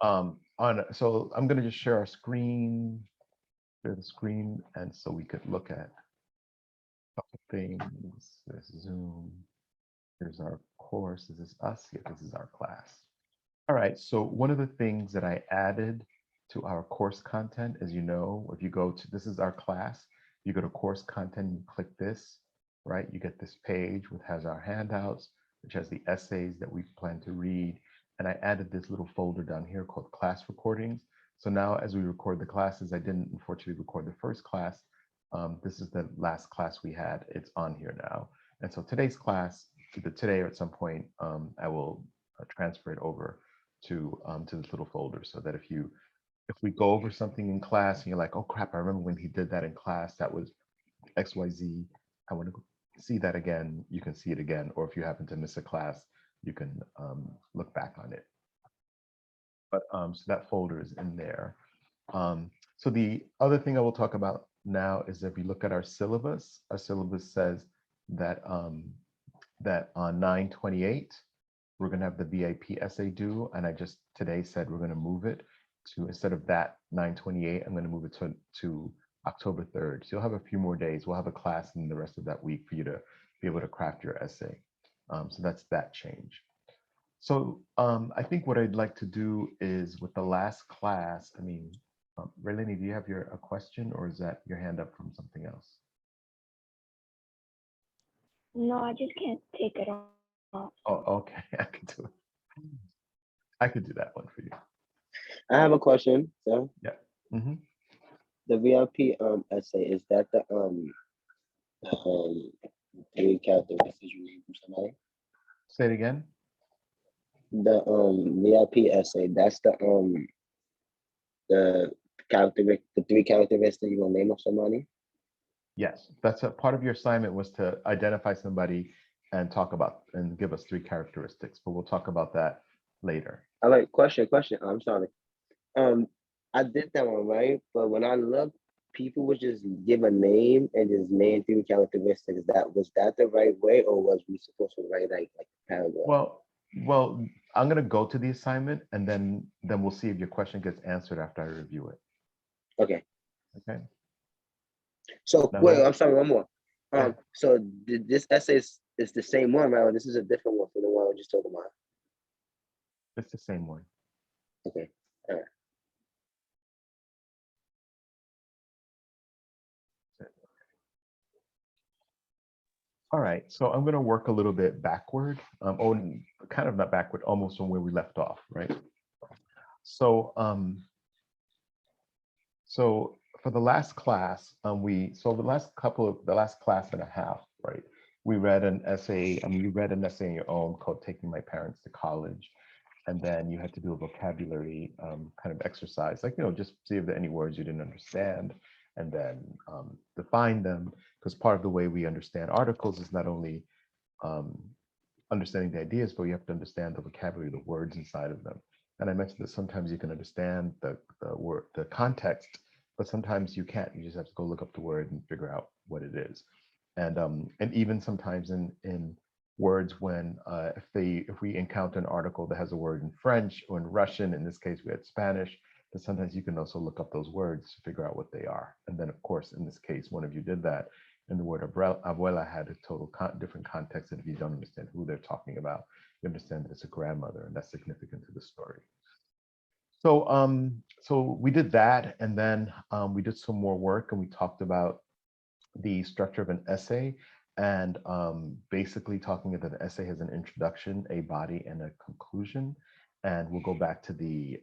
So I'm going to just share share the screen, and so we could look at a couple things. There's Zoom. Here's our course. This is us. Here, this is our class. All right. So one of the things that I added to our course content, as you know, if you go to, this is our class, you go to course content, you click this, right? You get this page which has our handouts, which has the essays that we plan to read. And I added this little folder down here called class recordings. So now as we record the classes, I didn't unfortunately record the first class. This is the last class we had. It's on here now. And so today's class, either today or at some point, I will transfer it over to this little folder, so that if we go over something in class and you're like, oh crap, I remember when he did that in class, that was XYZ, I want to see that again, you can see it again. Or if you happen to miss a class, you can look back on it. But so that folder is in there. So the other thing I will talk about now is if you look at our syllabus says that that on 9/28, we're going to have the VIP essay due. And I just today said we're going to move it to, instead of that 9/28, I'm going to move it to October 3rd. So you'll have a few more days. We'll have a class in the rest of that week for you to be able to craft your essay. So that's that change. So I think what I'd like to do is with the last class, I mean, Raylene, do you have a question, or is that your hand up from something else? No, I just can't take it off. Oh, okay, I could do it. I could do that one for you. I have a question, sir. Yeah. Mm-hmm. The VIP essay, is that the 3 characteristics you need from somebody? Say it again. The VIP essay, that's the 3 characteristics you're gonna name of somebody? Yes, that's a part of your assignment, was to identify somebody and talk about and give us 3 characteristics, but we'll talk about that later. All right, question. I'm sorry. I did that one, right? But when I looked, people would just give a name and just name 3 characteristics. Was that the right way, or was we supposed to write like paragraph? Well, I'm gonna go to the assignment, and then we'll see if your question gets answered after I review it. Okay. Okay. So Now, wait, I'm sorry, one more. Yeah. So this essay is the same one, right? Or this is a different one from the one we just talked about. It's the same one. Okay. All right. All right, so I'm going to work a little bit backward, kind of not backward, almost from where we left off, right? So, so for the last class, the last class and a half, right? We read an essay. You read an essay on your own called "Taking My Parents to College," and then you had to do a vocabulary kind of exercise, like just see if there are any words you didn't understand, and then define them. Because part of the way we understand articles is not only understanding the ideas, but you have to understand the vocabulary, the words inside of them. And I mentioned that sometimes you can understand the word, the context, but sometimes you can't. You just have to go look up the word and figure out what it is. And even sometimes in words, when if we encounter an article that has a word in French or in Russian, in this case we had Spanish, but sometimes you can also look up those words to figure out what they are. And then of course, in this case, one of you did that. And the word abuela had a total different context. And if you don't understand who they're talking about, you understand that it's a grandmother, and that's significant to the story. So so we did that, and then we did some more work, and we talked about the structure of an essay, and basically talking about the essay has an introduction, a body, and a conclusion. And we'll go back to the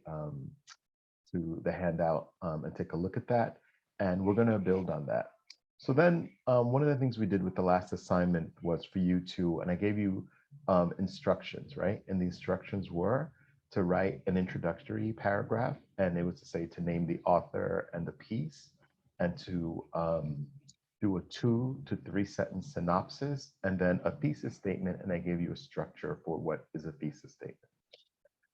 handout and take a look at that, and we're going to build on that. So then one of the things we did with the last assignment was for you to, and I gave you instructions, right? And the instructions were to write an introductory paragraph, and it was to say to name the author and the piece, and to do a 2 to 3 sentence synopsis, and then a thesis statement, and I gave you a structure for what is a thesis statement.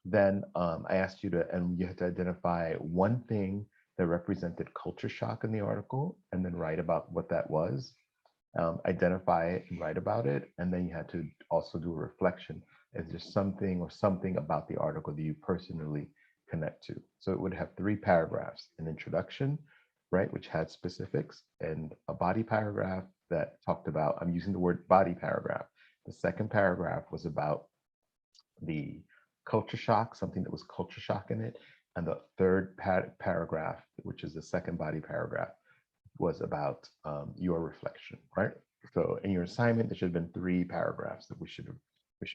Then I asked you to, and you had to identify one thing that represented culture shock in the article, and then write about what that was, identify it and write about it. And then you had to also do a reflection. Is there something about the article that you personally connect to. So it would have 3 paragraphs: an introduction, right, which had specifics, and a body paragraph that talked about, I'm using the word body paragraph. The second paragraph was about the culture shock, something that was culture shock in it. And the third paragraph, which is the second body paragraph, was about your reflection, right? So in your assignment, there should have been 3 paragraphs that we should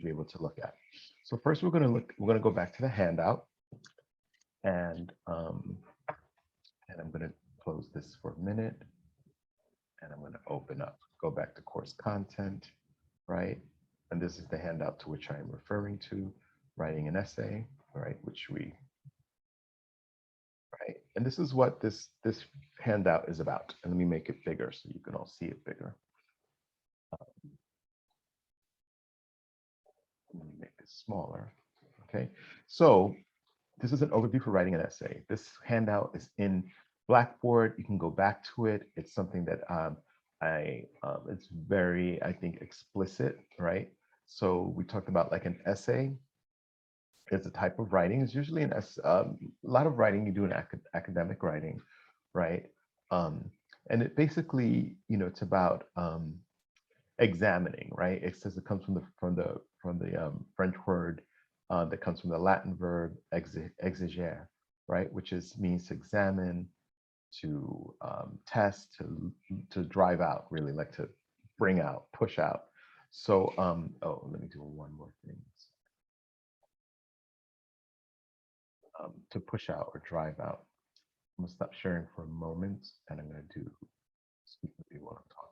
be able to look at. So first we're going to go back to the handout, and I'm going to close this for a minute, and I'm going to open up, go back to course content, right? And this is the handout to which I am referring to, writing an essay, right? Right? And this is what this handout is about. And let me make it bigger so you can all see it bigger. Let me make this smaller. Okay, so this is an overview for writing an essay. This handout is in Blackboard. You can go back to it. It's something that it's very, I think, explicit, right? So we talked about like an essay. It's a type of writing. It's usually a lot of writing you do in academic writing, right? And it basically, it's about examining, right? It says it comes from the French word that comes from the Latin verb exigere, right? Which means to examine, to test, to drive out, really, like to bring out, push out. So, oh, let me do one more thing. To push out or drive out. I'm gonna stop sharing for a moment, and I'm gonna speak with you while I'm talking.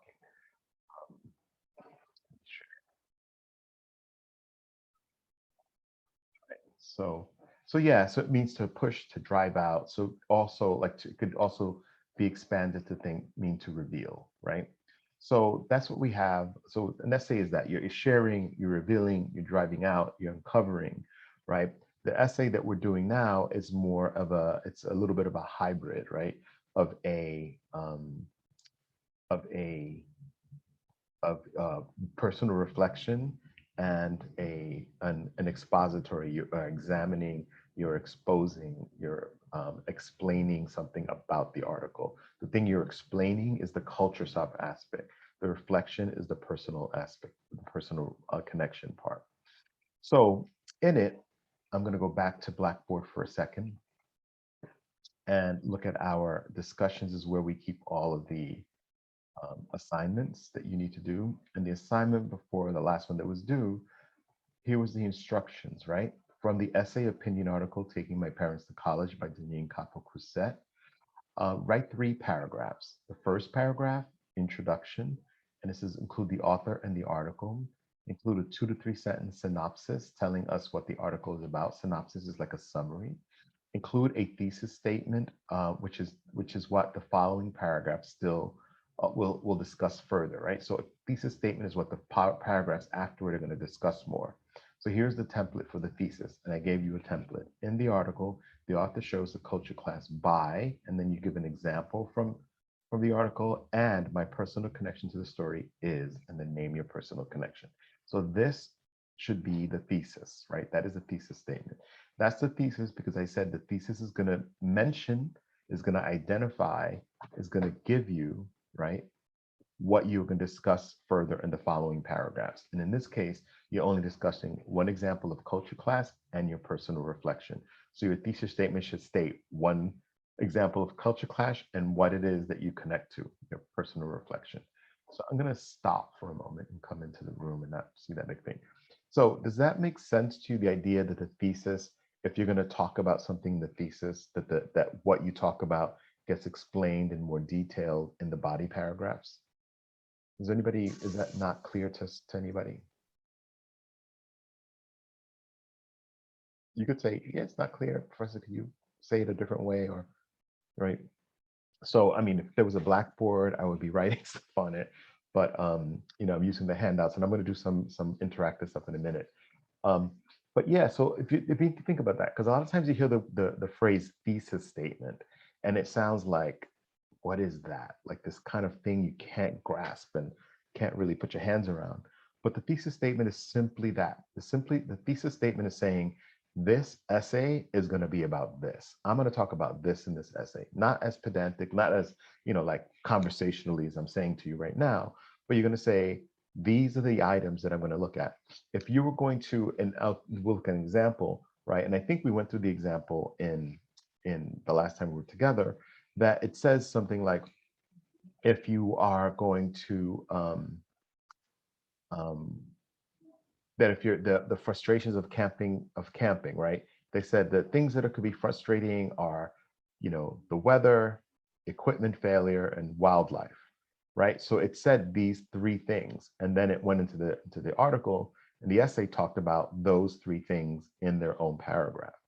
So yeah, so it means to push, to drive out. So also like it could also be expanded to mean to reveal, right? So that's what we have. So an essay is that you're sharing, you're revealing, you're driving out, you're uncovering, right? The essay that we're doing now is more of it's a little bit of a hybrid, right? Of personal reflection and an expository. You are examining, you're exposing, you're explaining something about the article. The thing you're explaining is the culture shock aspect. The reflection is the personal aspect, the personal connection part. So in it, I'm going to go back to Blackboard for a second and look at our discussions is where we keep all of the assignments that you need to do. And the assignment before the last one that was due, here was the instructions, right? From the essay opinion article, Taking My Parents to College by Deneen Capo-Crusette, write 3 paragraphs. The first paragraph, introduction, and this is include the author and the article. Include a 2 to 3 sentence synopsis telling us what the article is about. Synopsis is like a summary. Include a thesis statement, which is what the following paragraph still we'll discuss further, right? So a thesis statement is what the paragraphs afterward are going to discuss more. So here's the template for the thesis, and I gave you a template. In the article, the author shows the culture class by, and then you give an example from the article, and my personal connection to the story is, and then name your personal connection. So this should be the thesis, right? That is a thesis statement. That's the thesis because I said the thesis is going to mention, is going to identify, is going to give you, right, what you're going to discuss further in the following paragraphs. And in this case, you're only discussing one example of culture class and your personal reflection. So your thesis statement should state one example of culture clash and what it is that you connect to, your personal reflection. So I'm going to stop for a moment and come into the room and not see that big thing. So does that make sense to you, the idea that the thesis, if you're going to talk about something in the thesis, that what you talk about gets explained in more detail in the body paragraphs? Is that not clear to anybody? You could say, yeah, it's not clear. Professor, could you say it a different way, or right? So, I mean, if there was a blackboard, I would be writing stuff on it. But I'm using the handouts, and I'm going to do some interactive stuff in a minute. But yeah, so if you think about that, because a lot of times you hear the phrase thesis statement, and it sounds like, what is that? Like this kind of thing you can't grasp and can't really put your hands around. But the thesis statement is simply that. The thesis statement is saying, this essay is going to be about this. I'm going to talk about this in this essay, not as pedantic, not as, like conversationally as I'm saying to you right now, but you're going to say, these are the items that I'm going to look at. If you were going to, and we'll look at an example, right? And I think we went through the example in the last time we were together, that it says something like, if you are going to, that if you're the frustrations of camping, right? They said that things that could be frustrating are, the weather, equipment failure, and wildlife, right? So it said these three things, and then it went into the article, and the essay talked about those three things in their own paragraph,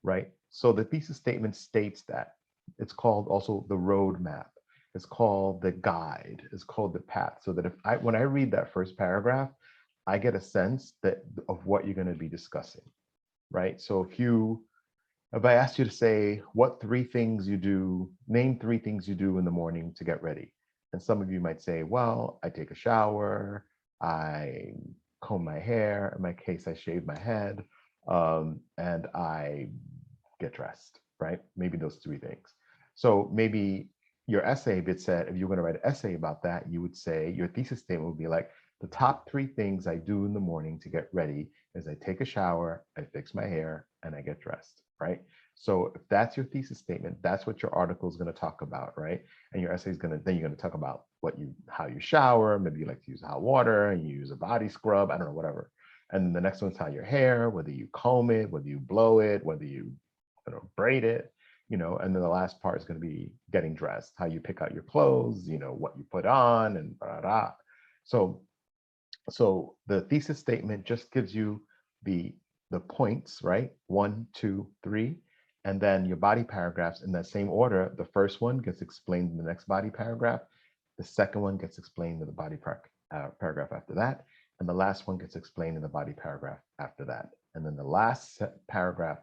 right? So the thesis statement states that. It's called also the roadmap. It's called the guide. It's called the path. So that when I read that first paragraph, I get a sense of what you're going to be discussing, right? So if I asked you to say what three things you do, name three things you do in the morning to get ready. And some of you might say, well, I take a shower, I comb my hair, in my case, I shave my head, and I get dressed, right? Maybe those three things. So maybe your essay, if you're going to write an essay about that, you would say, your thesis statement would be like, the top three things I do in the morning to get ready is I take a shower, I fix my hair, and I get dressed, right? So if that's your thesis statement, that's what your article is going to talk about, right? And your essay is then you're going to talk about how you shower, maybe you like to use hot water and you use a body scrub, I don't know, whatever. And the next one's how your hair, whether you comb it, whether you blow it, whether you braid it, and then the last part is going to be getting dressed, how you pick out your clothes, what you put on, and blah, blah. So the thesis statement just gives you the points, right? 1, 2, 3, and then your body paragraphs in that same order. The first one gets explained in the next body paragraph. The second one gets explained in the body paragraph after that. And the last one gets explained in the body paragraph after that. And then the last paragraph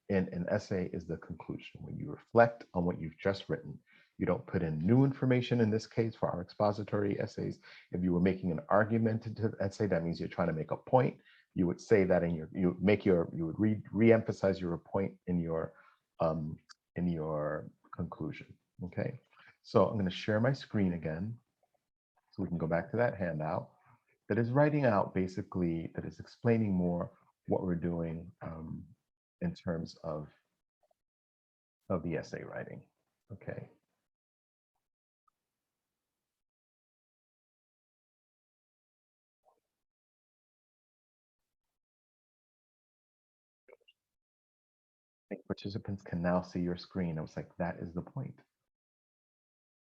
in an essay is the conclusion, when you reflect on what you've just written. You don't put in new information in this case for our expository essays. If you were making an argumentative essay, that means you're trying to make a point. You would say that you would re-emphasize your point in your conclusion. Okay, so I'm going to share my screen again, so we can go back to that handout that is writing out basically, that is explaining more what we're doing in terms of the essay writing. Okay. Participants can now see your screen. I was like, that is the point. I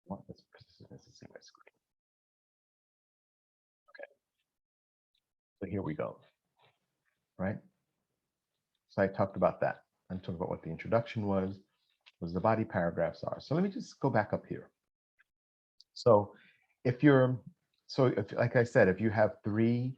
want this participants to see my screen. Okay. So here we go. Right. So I talked about that. I talked about what the introduction was the body paragraphs are. So let me just go back up here. So like I said, if you have three,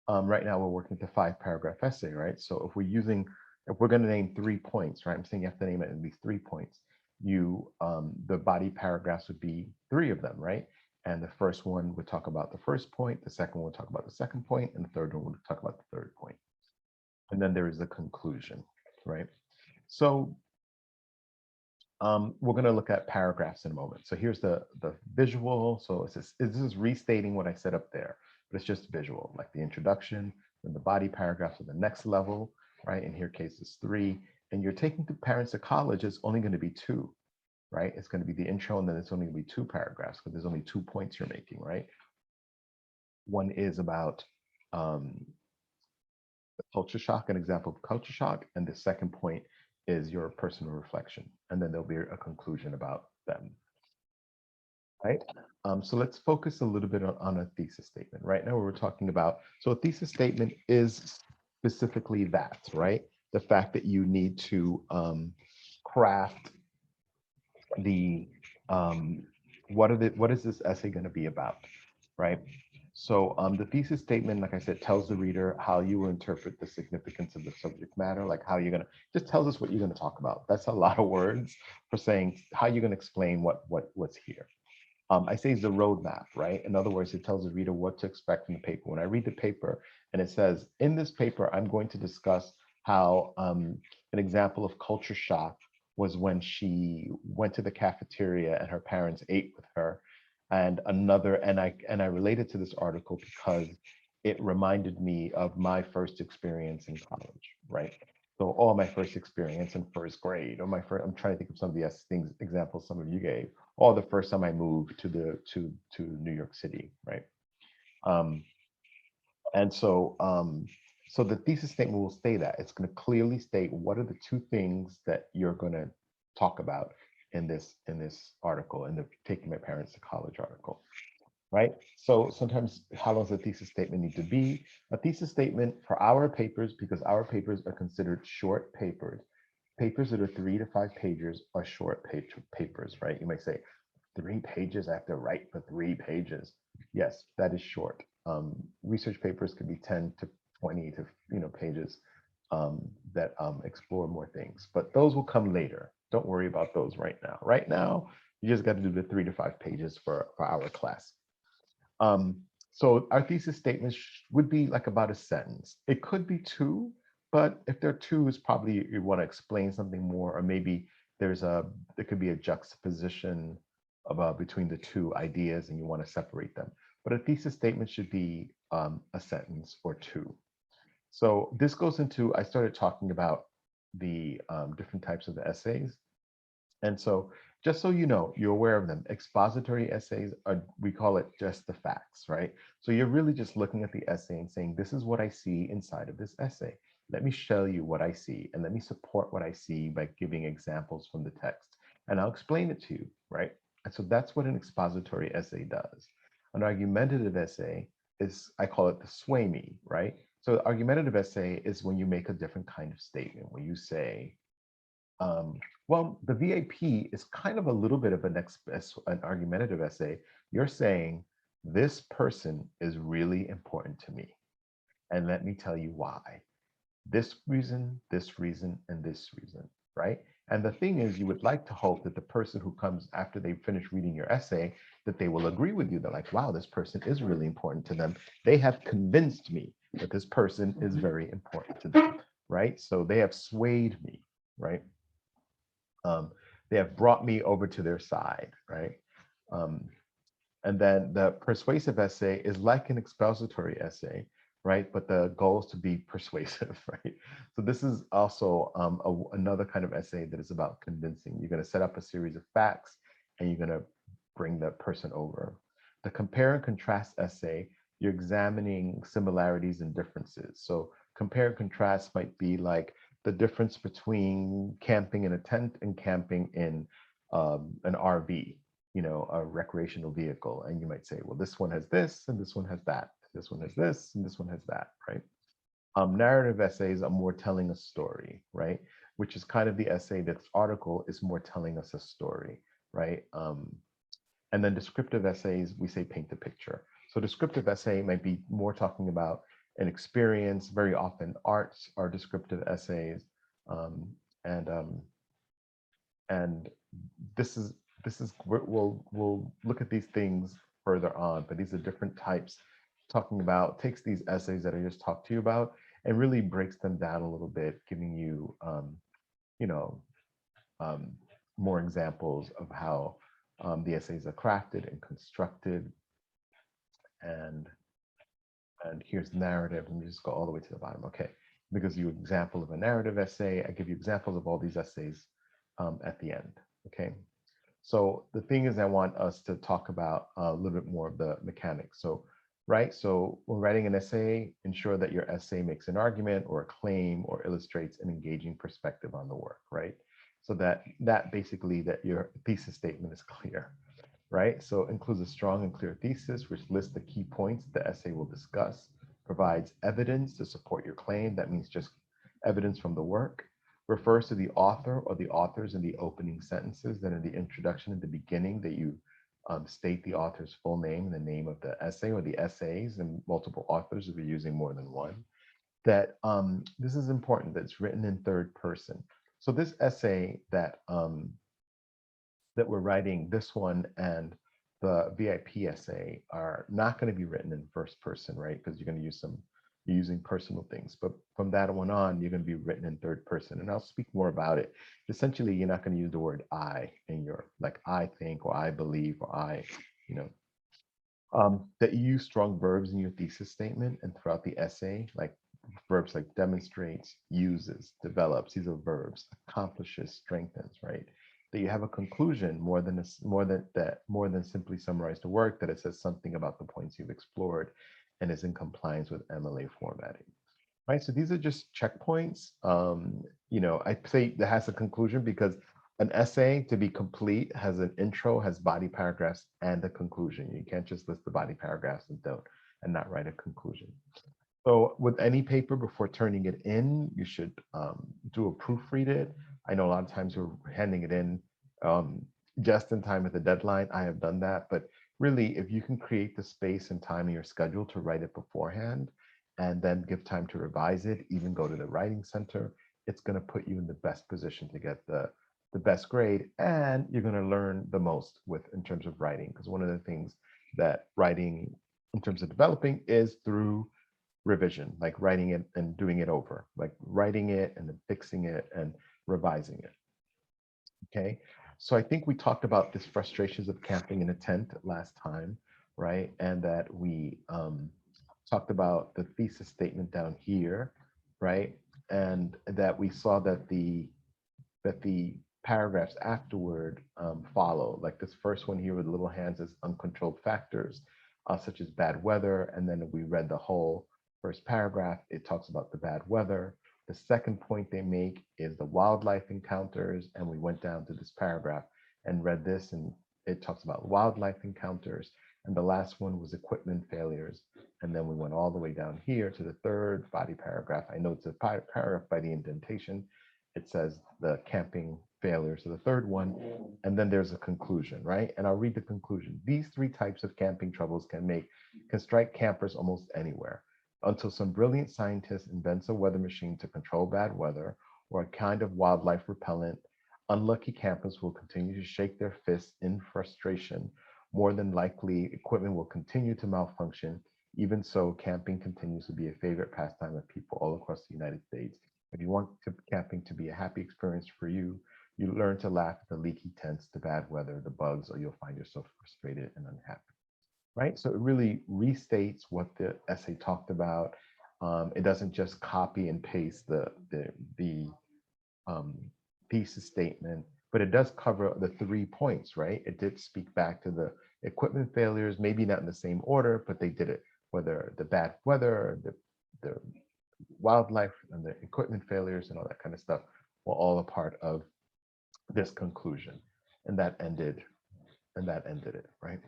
right now we're working to 5-paragraph essay, right? So if we're going to name 3 points, right? I'm saying you have to name it at least 3 points. The body paragraphs would be 3 of them, right? And the first one would talk about the first point, the second one would talk about the second point, and the third one would talk about the third point. And then there is the conclusion, right? So we're going to look at paragraphs in a moment. So here's the visual. So this is restating what I said up there, but it's just visual, like the introduction, then the body paragraphs are the next level, right? In here case is 3. And you're taking the parents to college, it's only going to be 2, right? It's going to be the intro, and then it's only going to be 2 paragraphs because there's only 2 points you're making, right? One is about the culture shock, an example of culture shock, and the second point is your personal reflection, and then there'll be a conclusion about them, right? So let's focus a little bit on a thesis statement. Right now we're talking about, so a thesis statement is specifically that, right? The fact that you need to craft the, what is this essay going to be about, right? So the thesis statement, like I said, tells the reader how you will interpret the significance of the subject matter, like how you're going to, just tells us what you're going to talk about. That's a lot of words for saying how you're going to explain what's here. I say it's the roadmap, right? In other words, it tells the reader what to expect from the paper. When I read the paper and it says, in this paper, I'm going to discuss how an example of culture shock was when she went to the cafeteria and her parents ate with her. And I related to this article because it reminded me of my first experience in college, right? So all my first experience in first grade, or my first, I'm trying to think of some of the things, examples some of you gave, or the first time I moved to New York City, right? Um, and so the thesis statement will say that it's going to clearly state what are the two things that you're going to talk about in this article, in the Taking My Parents to College article, right? So sometimes how long does a thesis statement need to be? A thesis statement for our papers, because our papers are considered short papers. Papers that are 3 to 5 pages are short papers, right? You might say 3 pages, I have to write for 3 pages. Yes, that is short. Research papers could be 10 to 20 to pages that explore more things, but those will come later. Don't worry about those right now. Right now, you just got to do the 3 to 5 pages for our class. So our thesis statement would be like about a sentence. It could be 2, but if there are 2, it's probably you want to explain something more, or maybe there could be a juxtaposition between the 2 ideas and you want to separate them. But a thesis statement should be a sentence or 2. So this goes into, I started talking about the different types of the essays. And so just so you know, you're aware of them, expository essays are, we call it just the facts, right? So you're really just looking at the essay and saying, this is what I see inside of this essay. Let me show you what I see, and let me support what I see by giving examples from the text. And I'll explain it to you, right? And so that's what an expository essay does. An argumentative essay is, I call it the sway me, right? So argumentative essay is when you make a different kind of statement, when you say, well, the VAP is kind of a little bit of an argumentative essay. You're saying, this person is really important to me. And let me tell you why. This reason, and this reason, right? And the thing is, you would like to hope that the person who comes after they finish reading your essay, that they will agree with you. They're like, wow, this person is really important to them. They have convinced me that this person is very important to them, right? So they have swayed me, right? They have brought me over to their side, right? And then the persuasive essay is like an expository essay, right? But the goal is to be persuasive, right? So this is also another kind of essay that is about convincing. You're going to set up a series of facts and you're going to bring the person over. The compare and contrast essay, you're examining similarities and differences. So compare and contrast might be like the difference between camping in a tent and camping in an RV, a recreational vehicle. And you might say, well, this one has this and this one has that. This one has this and this one has that, right? Narrative essays are more telling a story, right? Which is kind of the essay that's article is more telling us a story, right? And then descriptive essays, we say paint the picture. So descriptive essay might be more talking about an experience. Very often arts are descriptive essays. And we'll look at these things further on, but these are different types takes these essays that I just talked to you about and really breaks them down a little bit, giving you, more examples of how the essays are crafted and constructed. And here's narrative. Let me just go all the way to the bottom. Okay, because you example of a narrative essay. I give you examples of all these essays at the end. Okay. So the thing is, I want us to talk about a little bit more of the mechanics. So, right, so when writing an essay, ensure that your essay makes an argument or a claim or illustrates an engaging perspective on the work, right? So that basically that your thesis statement is clear, right? So it includes a strong and clear thesis, which lists the key points the essay will discuss, provides evidence to support your claim. That means just evidence from the work, refers to the author or the authors in the opening sentences, then in the introduction at the beginning that you state the author's full name and the name of the essay or the essays and multiple authors if you're using more than one. That this is important, that it's written in third person. So this essay that we're writing, this one and the VIP essay are not going to be written in first person, right? Because you're going to use some you're using personal things. But from that one on, you're going to be written in third person. And I'll speak more about it. Essentially, you're not going to use the word I in your, like, I think, or I believe, or I, you know, that you use strong verbs in your thesis statement and throughout the essay, like verbs like demonstrates, uses, develops. These are verbs. Accomplishes, strengthens, right? That you have a conclusion more than simply summarize the work, that it says something about the points you've explored and is in compliance with MLA formatting. Right. So these are just checkpoints. I say that has a conclusion because an essay, to be complete, has an intro, has body paragraphs, and a conclusion. You can't just list the body paragraphs and not write a conclusion. So with any paper, before turning it in, you should do a proofread it. I know a lot of times you're handing it in just in time with the deadline. I have done that, but really, if you can create the space and time in your schedule to write it beforehand, and then give time to revise it, even go to the writing center, it's going to put you in the best position to get the best grade, and you're going to learn the most in terms of writing, because one of the things that writing in terms of developing is through revision, like writing it and doing it over, like writing it and then fixing it and revising it. Okay, so I think we talked about this frustrations of camping in a tent last time, right? And that we talked about the thesis statement down here, right? And that we saw that the paragraphs afterward follow, like this first one here with little hands is uncontrolled factors, such as bad weather. And then we read the whole first paragraph, it talks about the bad weather. The second point they make is the wildlife encounters. And we went down to this paragraph and read this, and it talks about wildlife encounters. And the last one was equipment failures. And then we went all the way down here to the third body paragraph. I know it's a paragraph by the indentation. It says the camping failures, so the third one. And then there's a conclusion, right? And I'll read the conclusion. These three types of camping troubles can strike campers almost anywhere, until some brilliant scientist invents a weather machine to control bad weather or a kind of wildlife repellent. Unlucky campers will continue to shake their fists in frustration. More than likely, equipment will continue to malfunction. Even so, camping continues to be a favorite pastime of people all across the United States. If you want camping to be a happy experience for you, you learn to laugh at the leaky tents, the bad weather, the bugs, or you'll find yourself frustrated and unhappy. Right? So it really restates what the essay talked about. It doesn't just copy and paste the thesis statement, but it does cover the 3 points, right? It did speak back to the equipment failures, maybe not in the same order, but they did it, whether the bad weather, the wildlife, and the equipment failures and all that kind of stuff were all a part of this conclusion. And that ended it, right?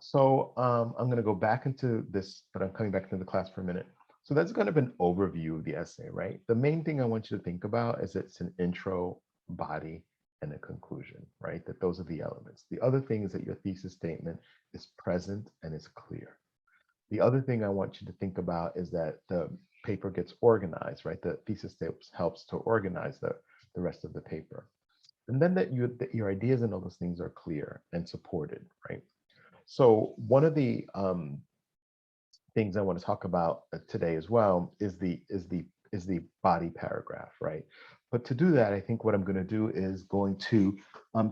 So I'm going to go back into this, but I'm coming back into the class for a minute. So that's kind of an overview of the essay, right? The main thing I want you to think about is it's an intro, body, and a conclusion, right? That those are the elements. The other thing is that your thesis statement is present and is clear. The other thing I want you to think about is that the paper gets organized, right? The thesis statement helps to organize the rest of the paper. And then that your ideas and all those things are clear and supported, right? So one of the things I want to talk about today as well is the body paragraph, right? But to do that, I think what I'm going to do is going to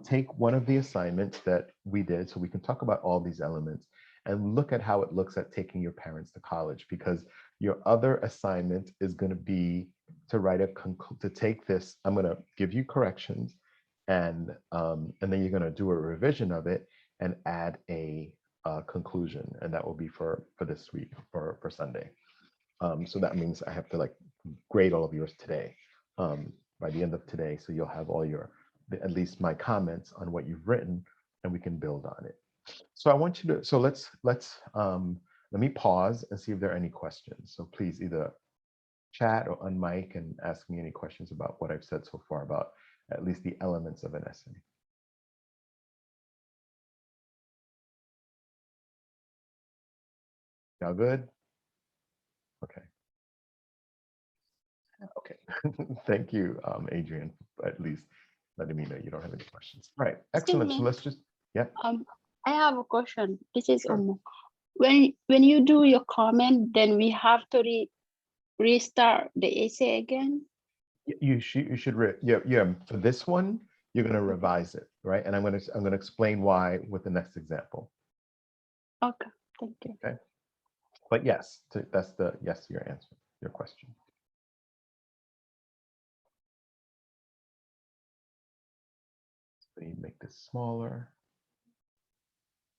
take one of the assignments that we did, so we can talk about all these elements and look at how it looks at taking your parents to college, because your other assignment is going to be to write to take this. I'm going to give you corrections, and then you're going to do a revision of it and add a conclusion, and that will be for this week, for Sunday. So that means I have to grade all of yours today, by the end of today, so you'll have all at least my comments on what you've written, and we can build on it. So I want you to, so let's let me pause and see if there are any questions. So please either chat or unmic and ask me any questions about what I've said so far about at least the elements of an essay. Y'all good? Okay. Okay. Thank you, Adrian, for at least letting me know you don't have any questions. All right, excellent. So let's just, yeah. I have a question. This is Sure. when you do your comment, then we have to restart the essay again. You should yeah, for this one you're going to revise it, right? And I'm going to explain why with the next example. Okay, thank you. Okay, but yes, that's the yes to your answer, your question. So you make this smaller.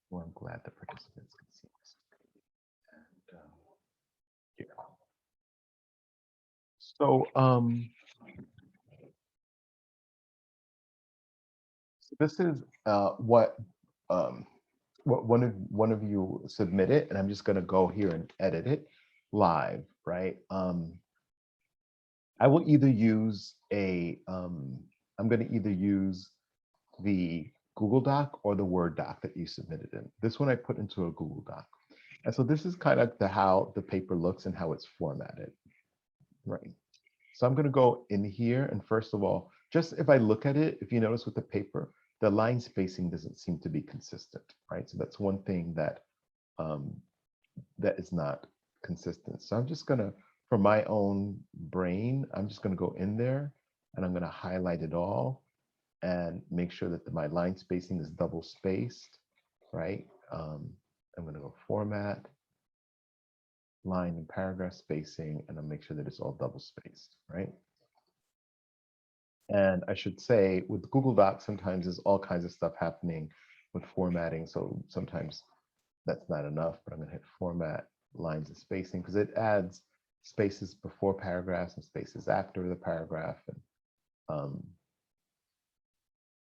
Well, I'm glad the participants can see this. And here. So so this is what one of you submitted, and I'm just going to go here and edit it live, right? I will either use I'm going to either use the Google Doc or the Word doc that you submitted in. This one I put into a Google Doc. And so this is kind of how the paper looks and how it's formatted, right? So I'm going to go in here, and first of all, just if I look at it, if you notice with the paper, the line spacing doesn't seem to be consistent, right? So that's one thing that that is not consistent. So I'm just going to, for my own brain, I'm just going to go in there and I'm going to highlight it all and make sure that my line spacing is double spaced, right? I'm going to go format, line and paragraph spacing, and I'll make sure that it's all double spaced, right? And I should say with Google Docs, sometimes there's all kinds of stuff happening with formatting. So sometimes that's not enough, but I'm going to hit format, lines and spacing, because it adds spaces before paragraphs and spaces after the paragraph.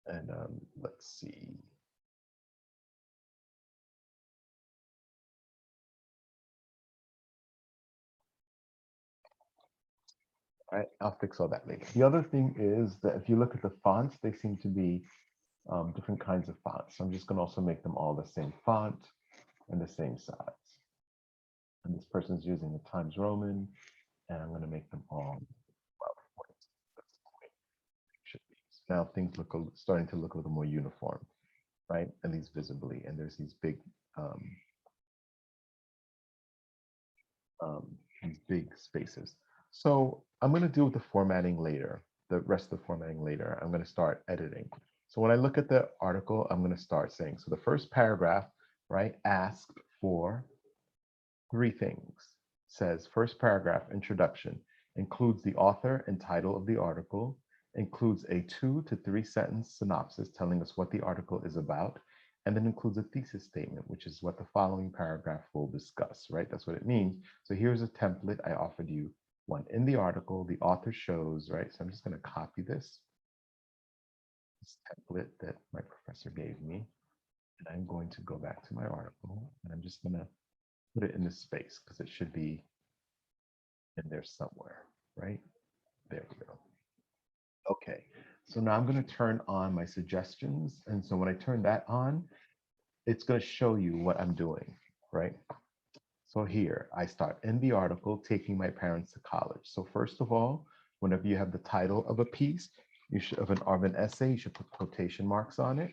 And let's see. All right, I'll fix all that later. The other thing is that if you look at the fonts, they seem to be different kinds of fonts. So I'm just going to also make them all the same font and the same size. And this person's using the Times Roman, and I'm going to make them all 12 points. That's the way it should be. So now things look starting to look a little more uniform, right? At least visibly. And there's these big spaces. So I'm going to deal with the formatting later, the rest of the formatting later. I'm going to start editing. So when I look at the article, I'm going to start saying, so the first paragraph, right, asked for 3 things. Says first paragraph, introduction, includes the author and title of the article, includes a 2 to 3 sentence synopsis telling us what the article is about, and then includes a thesis statement, which is what the following paragraph will discuss, right? That's what it means. So here's a template I offered you. One in the article, the author shows, right? So I'm just going to copy this template that my professor gave me, and I'm going to go back to my article, and I'm just going to put it in this space because it should be in there somewhere, right? There we go. Okay, so now I'm going to turn on my suggestions. And so when I turn that on, it's going to show you what I'm doing, right? So here I start in the article, taking my parents to college. So first of all, whenever you have the title of a piece, you should of an essay, you should put quotation marks on it.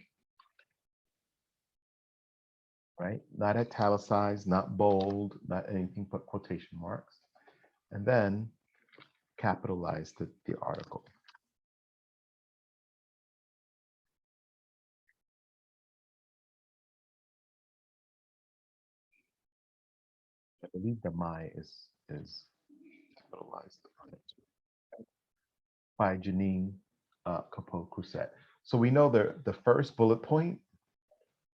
Right? Not italicized, not bold, not anything but quotation marks. And then capitalize the article. I believe the my is capitalized on it. By Janine Capo-Crusette. So we know the first bullet point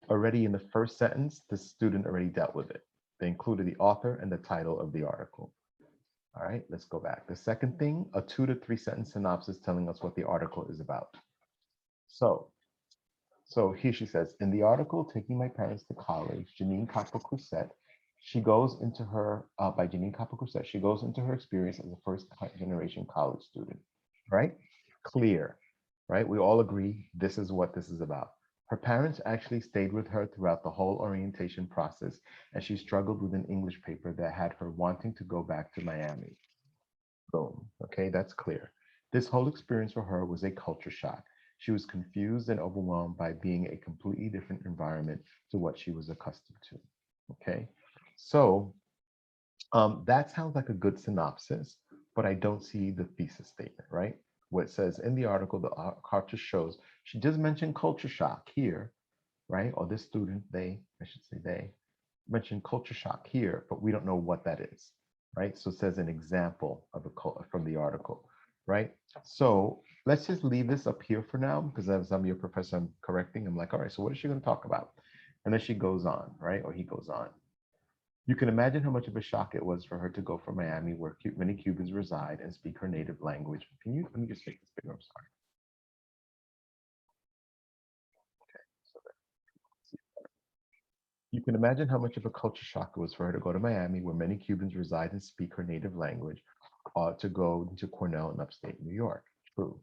already in the first sentence, the student already dealt with it. They included the author and the title of the article. All right, let's go back. The second thing, a 2 to 3 sentence synopsis telling us what the article is about. So here she says, in the article, Taking My Parents to College, Janine Capo-Crusette, she goes into her, by Janine Capo-Crusette, she goes into her experience as a first-generation college student, right? Clear, right? We all agree this is what this is about. Her parents actually stayed with her throughout the whole orientation process, and she struggled with an English paper that had her wanting to go back to Miami. Boom, okay, that's clear. This whole experience for her was a culture shock. She was confused and overwhelmed by being a completely different environment to what she was accustomed to, okay? So that sounds like a good synopsis, but I don't see the thesis statement, right? What it says in the article, the author shows, she just mentioned culture shock here, right? Or this student, I should say they, mentioned culture shock here, but we don't know what that is, right? So it says an example of from the article, right? So let's just leave this up here for now, because as I'm your professor, I'm correcting. I'm like, all right, so what is she going to talk about? And then she goes on, right? Or he goes on. You can imagine how much of a shock it was for her to go from Miami, where many Cubans reside, and speak her native language. Let me just make this bigger, I'm sorry. You can imagine how much of a culture shock it was for her to go to Miami, where many Cubans reside and speak her native language, to go to Cornell in upstate New York. True.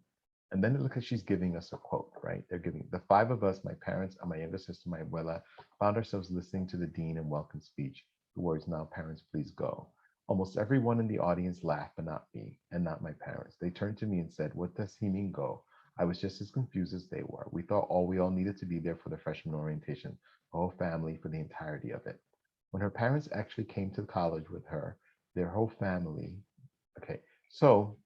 And then look at she's giving us a quote, right? They're giving the five of us, my parents and my younger sister, my abuela, found ourselves listening to the dean and welcome speech. The words, now parents, please go. Almost everyone in the audience laughed, but not me and not my parents. They turned to me and said, what does he mean go? I was just as confused as they were. We thought we all needed to be there for the freshman orientation, the whole family for the entirety of it. When her parents actually came to college with her, their whole family, okay, so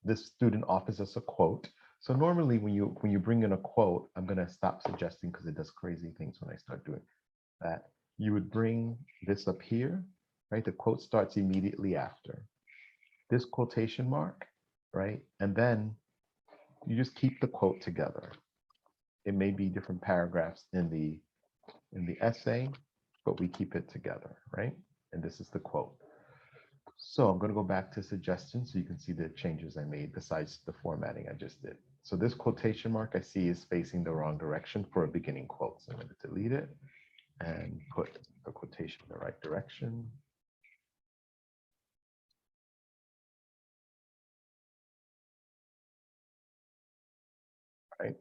this student offers us a quote. So normally when you bring in a quote, I'm gonna stop suggesting because it does crazy things when I start doing that. You would bring this up here, right? The quote starts immediately after this quotation mark, right? And then you just keep the quote together. It may be different paragraphs in the essay, but we keep it together, right? And this is the quote. So I'm going to go back to suggestions so you can see the changes I made besides the formatting I just did. So this quotation mark I see is facing the wrong direction for a beginning quote. So I'm going to delete it and put the quotation in the right direction. Right.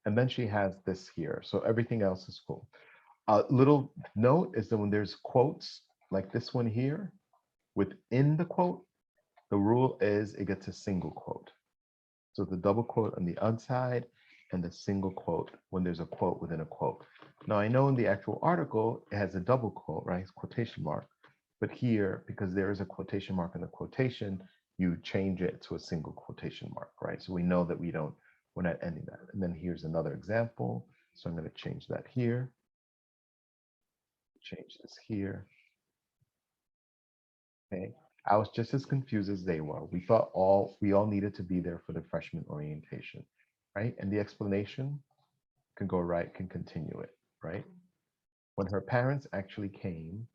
And then she has this here. So everything else is cool. A little note is that when there's quotes like this one here, within the quote, the rule is it gets a single quote. So the double quote on the outside and the single quote when there's a quote within a quote. Now I know in the actual article, it has a double quote, right? It's quotation mark. But here, because there is a quotation mark in the quotation, you change it to a single quotation mark, right? So we know that we're not ending that. And then here's another example. So I'm going to change that here. Change this here. Okay. I was just as confused as they were. We thought we all needed to be there for the freshman orientation, right? And the explanation can go right, can continue it, right? When her parents actually came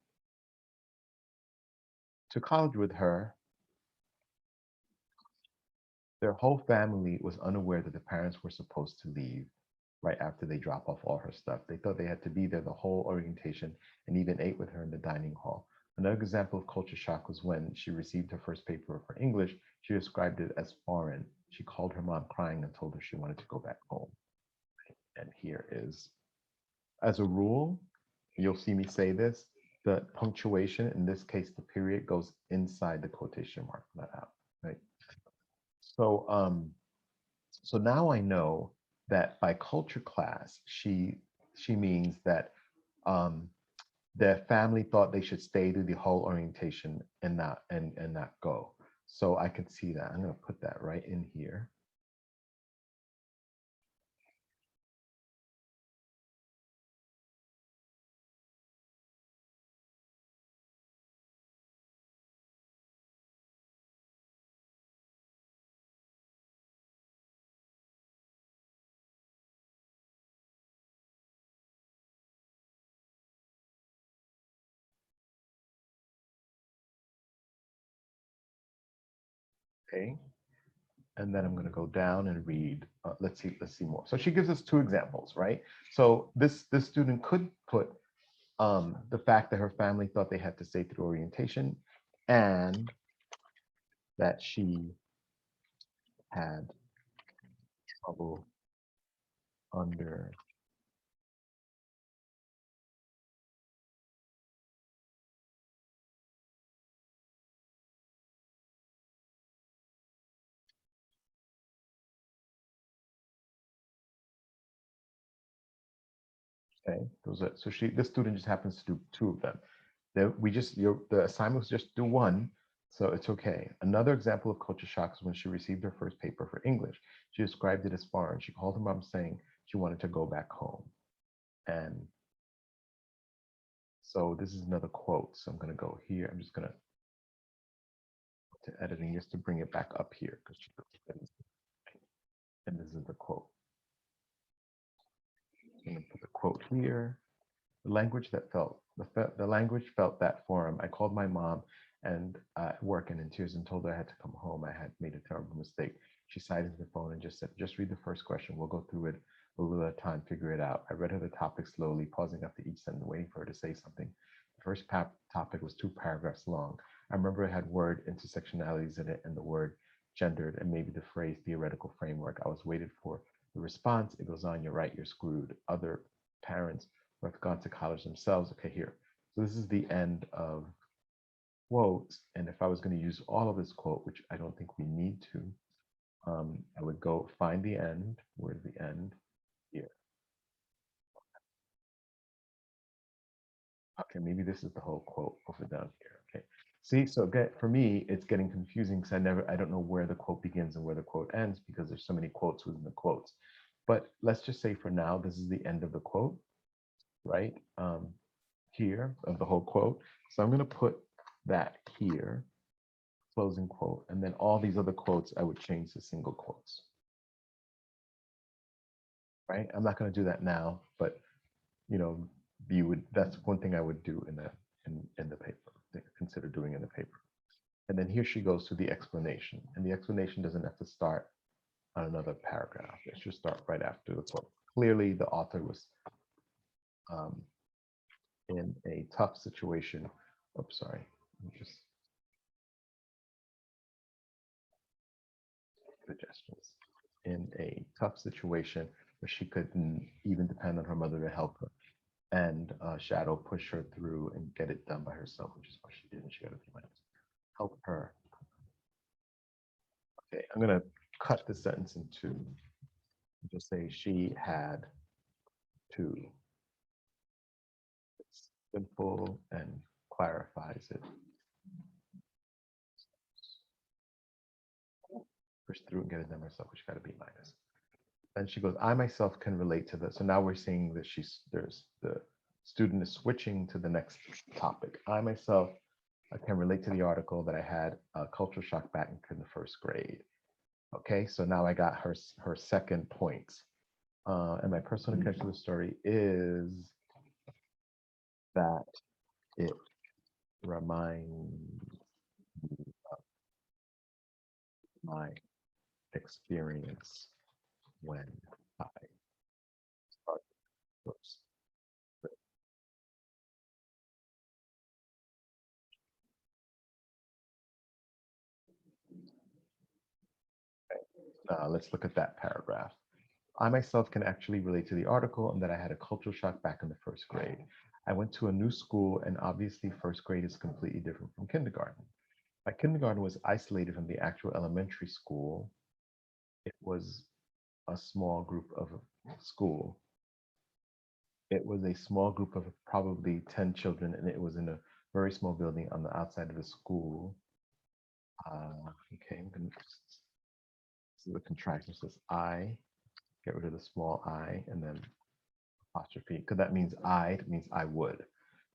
to college with her, their whole family was unaware that the parents were supposed to leave right after they drop off all her stuff. They thought they had to be there the whole orientation and even ate with her in the dining hall. Another example of culture shock was when she received her first paper of her English. She described it as foreign. She called her mom crying and told her she wanted to go back home. And here is, as a rule, you'll see me say this, the punctuation, in this case, the period goes inside the quotation mark, not out, right? So, so now I know that by culture class, she means that their family thought they should stay through the whole orientation and not go. So I can see that. I'm going to put that right in here. Okay. And then I'm going to go down and read. Let's see more. So she gives us two examples, right? So this student could put the fact that her family thought they had to stay through orientation and that she had trouble under Okay, those are, so this student just happens to do 2 of them. The assignment was just do 1, so it's okay. Another example of culture shock is when she received her first paper for English. She described it as foreign. She called her mom saying she wanted to go back home. And so this is another quote. So I'm going to go here. I'm just going to editing just to bring it back up here because and this is the quote. I'm going to put the quote here. The language felt that foreign. I called my mom and at work and in tears and told her I had to come home. I had made a terrible mistake. She sighed into the phone and just said, just read the first question. We'll go through it a little at a time, figure it out. I read her the topic slowly, pausing after each sentence, waiting for her to say something. The first topic was 2 paragraphs long. I remember it had word intersectionalities in it and the word gendered and maybe the phrase theoretical framework. I was waited for the response. It goes on, you're right, you're screwed. Other parents who have gone to college themselves. Okay, here. So this is the end of quotes. And if I was going to use all of this quote, which I don't think we need to, I would go find the end. Where's the end? Here. Okay, maybe this is the whole quote over down here. Okay. See, so for me, it's getting confusing because I don't know where the quote begins and where the quote ends because there's so many quotes within the quotes. But let's just say for now, this is the end of the quote, right? Here of the whole quote. So I'm going to put that here, closing quote, and then all these other quotes I would change to single quotes. Right? I'm not going to do that now, but you know, that's one thing I would do in the paper, consider doing in the paper. And then here she goes to the explanation, and the explanation doesn't have to start on another paragraph. It should start right after the quote. Clearly, the author was in a tough situation. Oops, sorry. Just suggestions. In a tough situation where she couldn't even depend on her mother to help her. And Shadow pushed her through and get it done by herself, which is what she did. And she got a few minutes. Help her. Okay, I'm going to cut the sentence in 2. Just say she had to. It's simple and clarifies it. Push through and get it done herself, which got to be minus. And she goes, I myself can relate to this. So now we're seeing that the student is switching to the next topic. I myself can relate to the article that I had a cultural shock back in the 1st grade. Okay, so now I got her second point. And my personal connection to the story is that it reminds me of my experience when I started first. Let's look at that paragraph. I myself can actually relate to the article and that I had a cultural shock back in the 1st grade. I went to a new school and obviously 1st grade is completely different from kindergarten. My kindergarten was isolated from the actual elementary school. It was a small group of school. It was a small group of probably 10 children and it was in a very small building on the outside of the school. Okay, I'm going to, this is the contraction, it says I, get rid of the small I and then apostrophe, because that means it means I would.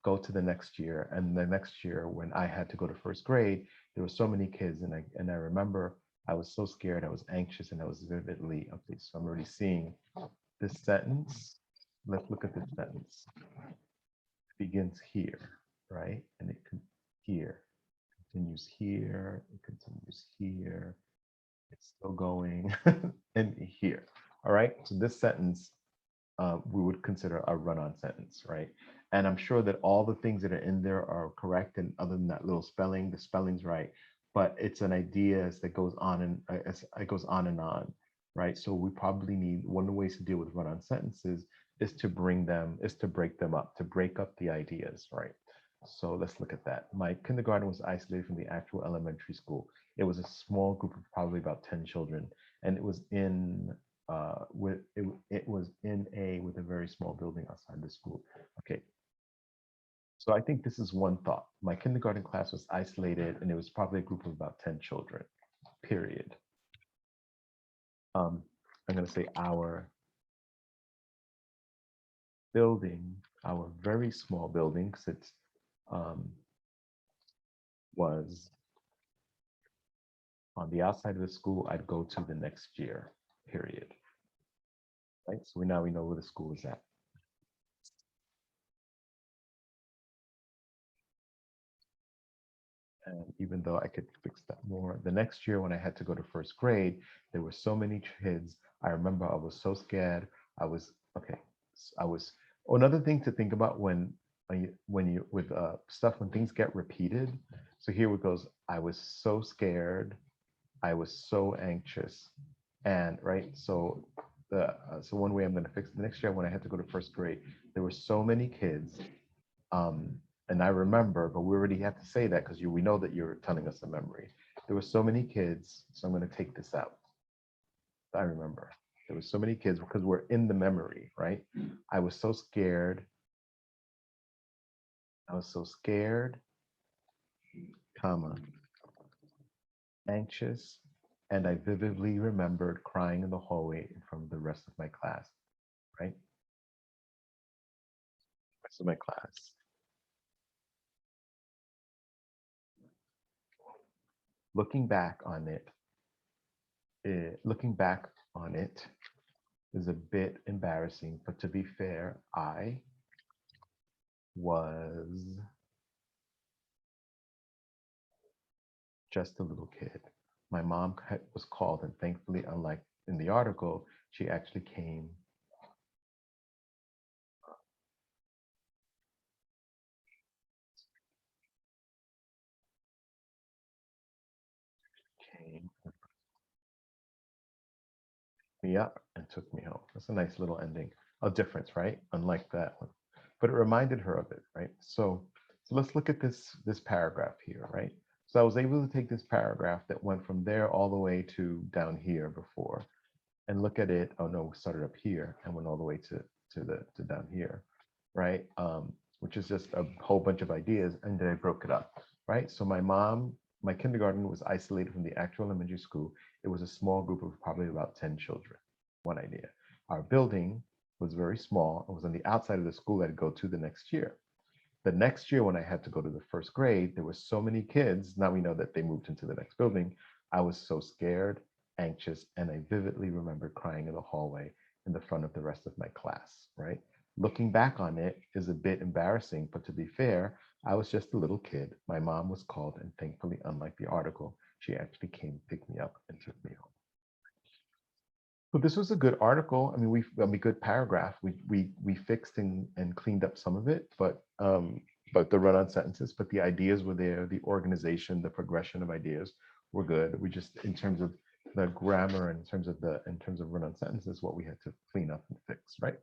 Go to the next year, and the next year when I had to go to 1st grade, there were so many kids, and I remember I was so scared, I was anxious, and I was vividly, okay, so I'm already seeing this sentence. Let's look at this sentence. It begins here, right? And it here, continues here, it continues here, it's still going, and here. All right, so this sentence we would consider a run-on sentence, right? And I'm sure that all the things that are in there are correct, and other than that little spelling, the spelling's right, but it's an idea that goes on and it goes on and on, right? So we probably need, one of the ways to deal with run-on sentences is to break them up, to break up the ideas, right? So let's look at that. My kindergarten was isolated from the actual elementary school. It was a small group of probably about 10 children, and it was in with a very small building outside the school. Okay. So I think this is one thought. My kindergarten class was isolated and it was probably a group of about 10 children, period. I'm going to say our building, our very small building, since was on the outside of the school, I'd go to the next year, period. Right, so now we know where the school is at. And even though I could fix that more, the next year when I had to go to first grade, there were so many kids. I remember I was so scared. I was, another thing to think about when you with stuff, when things get repeated. So here it goes, I was so scared. I was so anxious. And right, so so one way I'm going to fix it, the next year when I had to go to first grade, there were so many kids. And I remember, but we already have to say that because we know that you're telling us a memory. There were so many kids, so I'm going to take this out. I remember there were so many kids because we're in the memory, right? I was so scared. I was so scared, comma, anxious, and I vividly remembered crying in the hallway in front of the rest of my class, right? Rest of my class. Looking back on it is a bit embarrassing, but to be fair, I was just a little kid. My mom was called, and thankfully, unlike in the article, she actually came. Me up and took me home. That's a nice little ending. A difference, right? Unlike that one, but it reminded her of it, right? So let's look at this paragraph here, right? So I was able to take this paragraph that went from there all the way to down here before, and look at it. Oh no, we started up here and went all the way to down here, right? Which is just a whole bunch of ideas, and then I broke it up, right? So my kindergarten was isolated from the actual elementary school. It was a small group of probably about 10 children. One idea. Our building was very small. It was on the outside of the school I'd go to the next year. The next year when I had to go to the first grade, there were so many kids. Now we know that they moved into the next building. I was so scared, anxious, and I vividly remember crying in the hallway in the front of the rest of my class, right? Looking back on it is a bit embarrassing, but to be fair, I was just a little kid. My mom was called, and thankfully, unlike the article, she actually came, picked me up, and took me home. But this was a good article. I mean, good paragraph. We fixed and cleaned up some of it, but the run-on sentences, but the ideas were there. The organization, the progression of ideas were good. We just, in terms of the grammar, and in terms of run-on sentences, what we had to clean up and fix, right?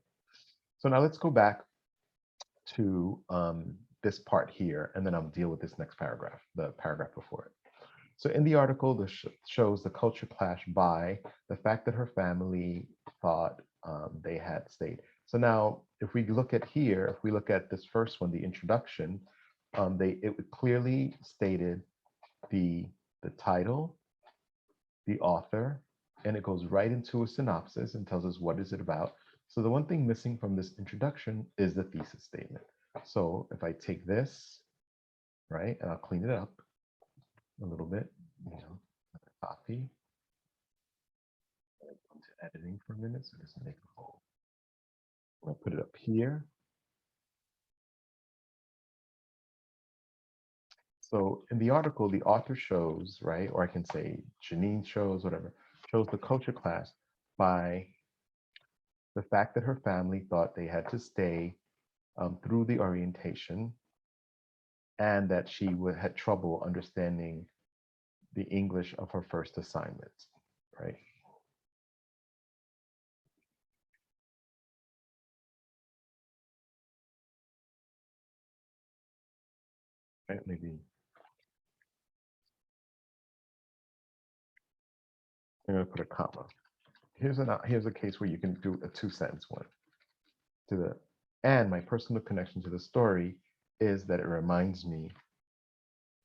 So now let's go back to this part here, and then I'll deal with this next paragraph, the paragraph before it. So in the article, this shows the culture clash by the fact that her family thought they had stayed. So now, if we look at here, if we look at this first one, the introduction, it clearly stated the title, the author, and it goes right into a synopsis and tells us what is it about. So the one thing missing from this introduction is the thesis statement. So if I take this, right, and I'll clean it up a little bit, copy, go to editing for a minute, so just make a whole. I'm gonna put it up here. So in the article, the author shows, right, or I can say Janine shows, whatever, shows the culture clash by the fact that her family thought they had to stay through the orientation, and that she had trouble understanding the English of her first assignment, right? Right, maybe I'm gonna put a comma. Here's a case where you can do a 2-sentence one. and my personal connection to the story is that it reminds me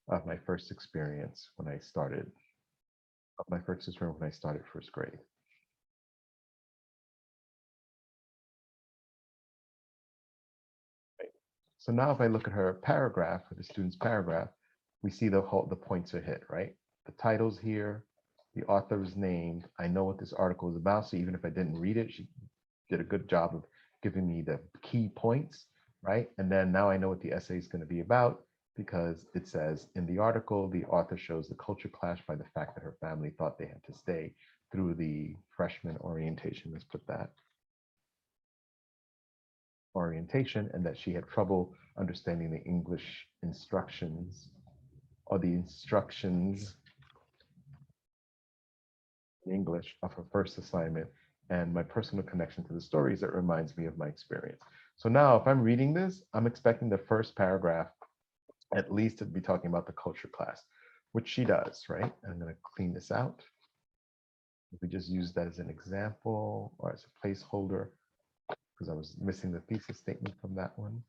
of my first experience when I started, first grade. Right. So now if I look at her paragraph, or the student's paragraph, we see the points are hit, right? The title's here, the author is named, I know what this article is about, so even if I didn't read it, she did a good job of giving me the key points, right? And then now I know what the essay is going to be about, because it says in the article, the author shows the culture clash by the fact that her family thought they had to stay through the freshman orientation. Let's put that. Orientation, and that she had trouble understanding the English instructions, or the instructions in English of her first assignment, and my personal connection to the stories that reminds me of my experience. So now if I'm reading this, I'm expecting the first paragraph at least to be talking about the culture class, which she does, right? I'm going to clean this out. If we just use that as an example or as a placeholder, because I was missing the thesis statement from that one.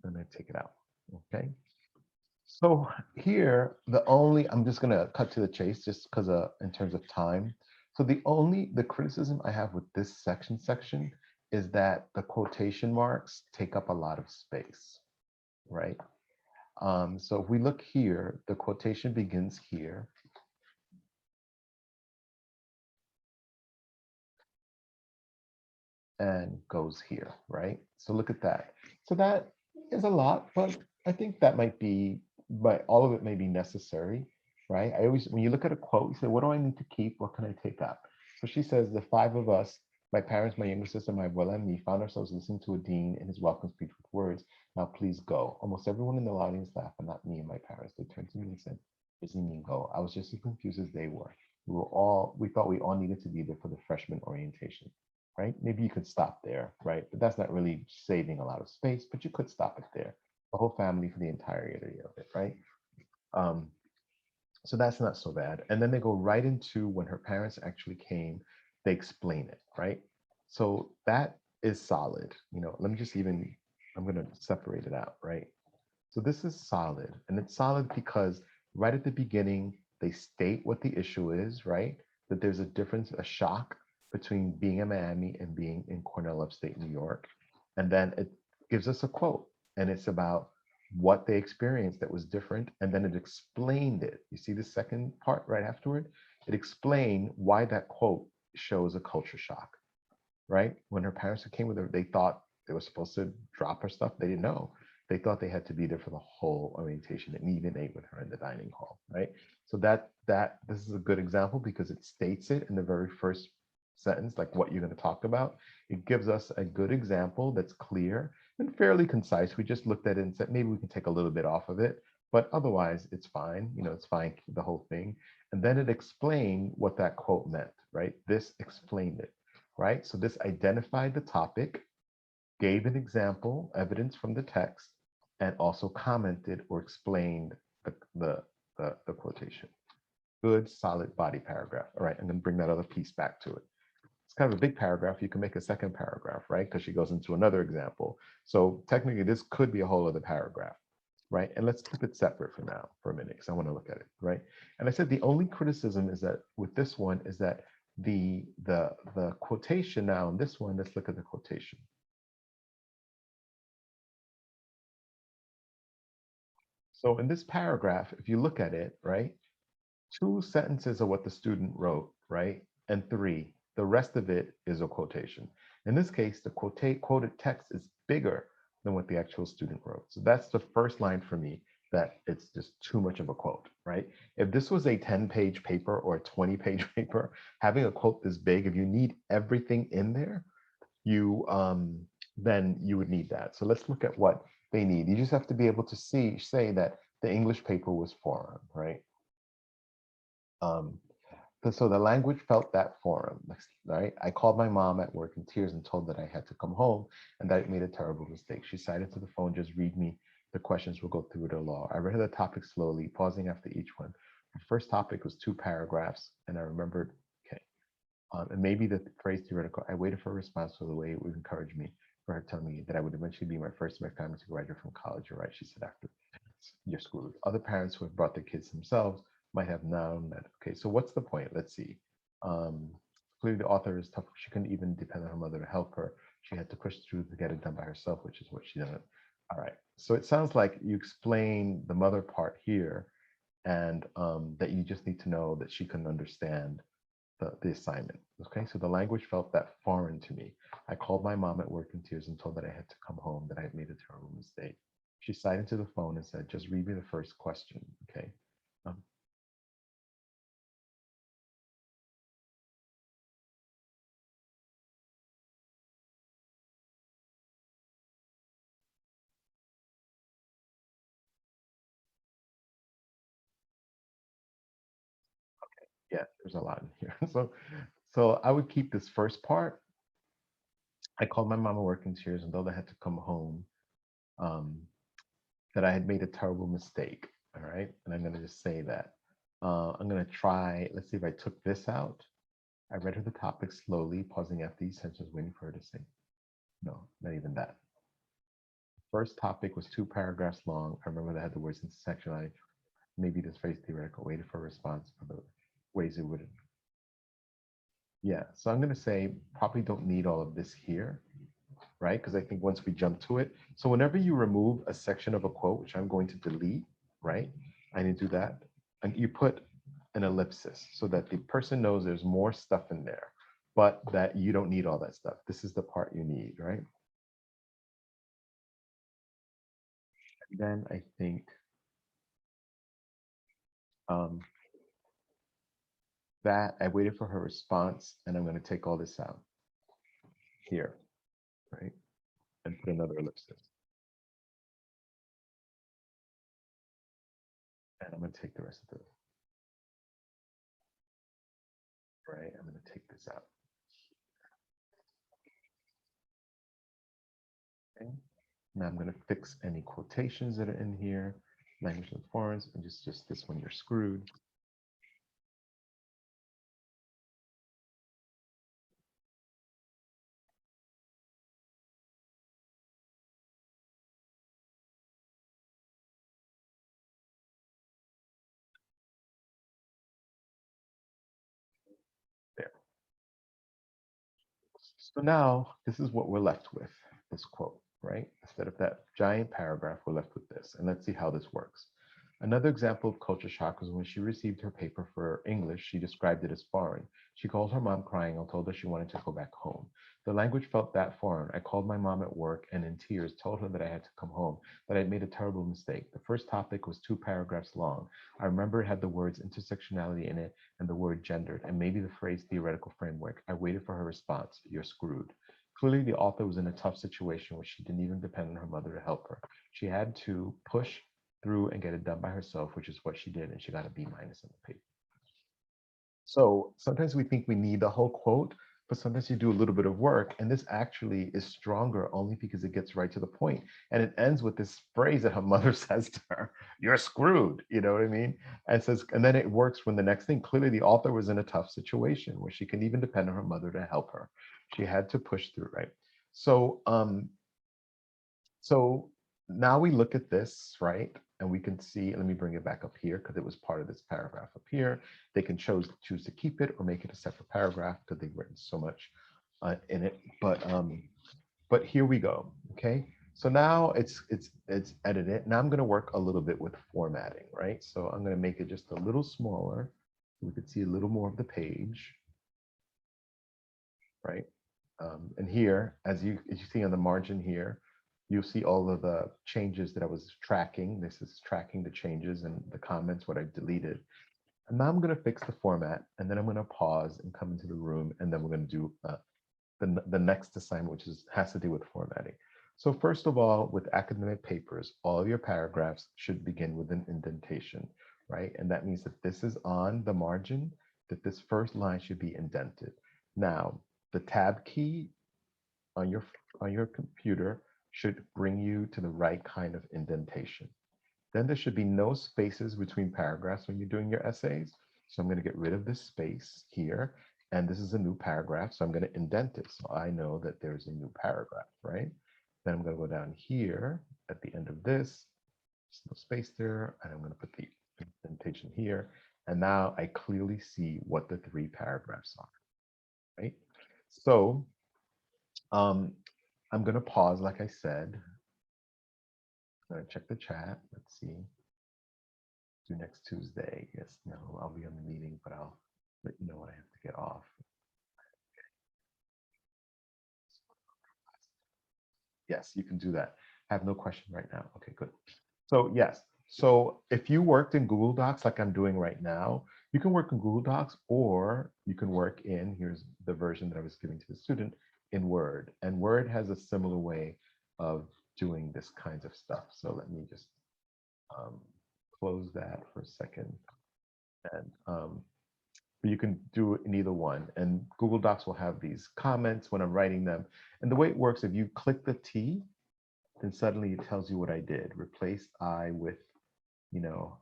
And I take it out, okay? So here, I'm just going to cut to the chase just because in terms of time. So the criticism I have with this section is that the quotation marks take up a lot of space, right? So if we look here, the quotation begins here. And goes here, right? So look at that. So that is a lot, but I think that might be, but all of it may be necessary, right? I always, when you look at a quote, you say, what do I need to keep? What can I take out? So she says, the five of us, my parents, my younger sister, my abuela, and me, found ourselves listening to a dean in his welcome speech with words, now please go. Almost everyone in the audience laughed, but not me and my parents. They turned to me and said, what does he mean go? I was just as confused as they were. We thought we all needed to be there for the freshman orientation. Right? Maybe you could stop there, right? But that's not really saving a lot of space, but you could stop it there. The whole family for the entirety of it, right? So that's not so bad. And then they go right into when her parents actually came, they explain it, right? So that is solid. You know, let me just even, I'm going to separate it out, right? So this is solid, and it's solid because right at the beginning, they state what the issue is, right? That there's a difference, a shock between being in Miami and being in Cornell, upstate New York. And then it gives us a quote, and it's about what they experienced that was different. And then it explained it. You see the second part right afterward? It explained why that quote shows a culture shock, right? When her parents came with her, they thought they were supposed to drop her stuff. They didn't know. They thought they had to be there for the whole orientation and even ate with her in the dining hall, right? So this is a good example because it states it in the very first sentence, like what you're going to talk about. It gives us a good example that's clear and fairly concise. We just looked at it and said, maybe we can take a little bit off of it, but otherwise it's fine. You know, it's fine, the whole thing. And then it explained what that quote meant, right? This explained it, right? So this identified the topic, gave an example, evidence from the text, and also commented or explained the quotation. Good, solid body paragraph. All right, I'm going to bring that other piece back to it. It's kind of a big paragraph. You can make a second paragraph, right? Because she goes into another example. So technically, this could be a whole other paragraph, right? And let's keep it separate for now, for a minute, because I want to look at it, right? And I said the only criticism is that with this one is that the quotation now in this one, let's look at the quotation. So in this paragraph, if you look at it, right, 2 sentences are what the student wrote, right? And 3, the rest of it is a quotation. In this case, the quoted text is bigger than what the actual student wrote. So that's the first line for me, that it's just too much of a quote, right? If this was a 10-page paper or a 20-page paper, having a quote this big, if you need everything in there, then you would need that. So let's look at what they need. You just have to be able to say that the English paper was foreign, right? So the language felt that foreign, right? I called my mom at work in tears and told that I had to come home and that I made a terrible mistake. She cited to the phone, just read me the questions, we'll go through it all. I read the topic slowly, pausing after each one. The first topic was 2 paragraphs, and I remembered, okay, And maybe the phrase theoretical, I waited for a response for the way it would encourage me for her telling me that I would eventually be my first economics graduate from college. You're right, she said after you're screwed. Other parents who have brought their kids themselves might have known that. Okay, so what's the point? Let's see. Clearly the author is tough. She couldn't even depend on her mother to help her. She had to push through to get it done by herself, which is what she did. All right, so it sounds like you explain the mother part here, and that you just need to know that she couldn't understand the assignment. Okay, so the language felt that foreign to me. I called my mom at work in tears and told that I had to come home, that I had made a terrible mistake. She sighed into the phone and said, just read me the first question. Okay. Yeah, there's a lot in here. So I would keep this first part. I called my mom at work in tears and told I had to come home, um, that I had made a terrible mistake. All right. And I'm going to just say that. I'm going to try, let's see if I took this out. I read her the topic slowly, pausing after each sentence, waiting for her to say. No, not even that. First topic was 2 paragraphs long. I remember that had the words intersectionality. Maybe this phrase theoretical, waited for a response for the ways it would. Yeah, so I'm going to say probably don't need all of this here, right? Because I think once we jump to it, so whenever you remove a section of a quote, which I'm going to delete, right? I need to do that. And you put an ellipsis so that the person knows there's more stuff in there, but that you don't need all that stuff. This is the part you need, right? And then I think that I waited for her response, and I'm going to take all this out here, right? And put another ellipsis. And I'm going to take the rest of it. Right, I'm going to take this out. Okay. Now I'm going to fix any quotations that are in here, language and forms, and just this one, you're screwed. There. So now this is what we're left with, this quote, right? Instead of that giant paragraph, we're left with this. And let's see how this works. Another example of culture shock was when she received her paper for English, she described it as foreign. She called her mom crying and told her she wanted to go back home. The language felt that foreign. I called my mom at work and in tears told her that I had to come home, that I'd made a terrible mistake. The first topic was 2 paragraphs long. I remember it had the words intersectionality in it and the word gendered, and maybe the phrase theoretical framework. I waited for her response. You're screwed. Clearly, the author was in a tough situation where she didn't even depend on her mother to help her. She had to push through and get it done by herself, which is what she did, and she got a B- in the paper. So sometimes we think we need the whole quote, but sometimes you do a little bit of work, and this actually is stronger only because it gets right to the point. And it ends with this phrase that her mother says to her, you're screwed, you know what I mean? And says, and then it works when the next thing, clearly the author was in a tough situation where she couldn't even depend on her mother to help her. She had to push through, right? So, so now we look at this, right? And we can see, let me bring it back up here because it was part of this paragraph up here. They can choose to keep it or make it a separate paragraph because they've written so much in it. But here we go, okay? So now it's edited. Now I'm gonna work a little bit with formatting, right? So I'm gonna make it just a little smaller. So we could see a little more of the page, right? And here, as you see on the margin here, you'll see all of the changes that I was tracking. This is tracking the changes and the comments, what I deleted. And now I'm going to fix the format, and then I'm going to pause and come into the room, and then we're going to do the next assignment, which has to do with formatting. So first of all, with academic papers, all of your paragraphs should begin with an indentation, right? And that means that this is on the margin, that this first line should be indented. Now, the tab key on your computer should bring you to the right kind of indentation. Then there should be no spaces between paragraphs when you're doing your essays. So I'm going to get rid of this space here. And this is a new paragraph, so I'm going to indent it. So I know that there's a new paragraph, right? Then I'm going to go down here at the end of this, there's no space there, and I'm going to put the indentation here. And now I clearly see what the 3 paragraphs are, right? So I'm going to pause, like I said. I'm going to check the chat. Let's see. Do next Tuesday. Yes, no, I'll be on the meeting, but I'll let you know when I have to get off. Yes, you can do that. I have no question right now. Okay, good. So yes, so if you worked in Google Docs like I'm doing right now, you can work in Google Docs, or you can work in, here's the version that I was giving to the student, in Word. And Word has a similar way of doing this kinds of stuff. So let me just close that for a second. And but you can do it in either one. And Google Docs will have these comments when I'm writing them. And the way it works, if you click the T, then suddenly it tells you what I did. Replace I with, you know,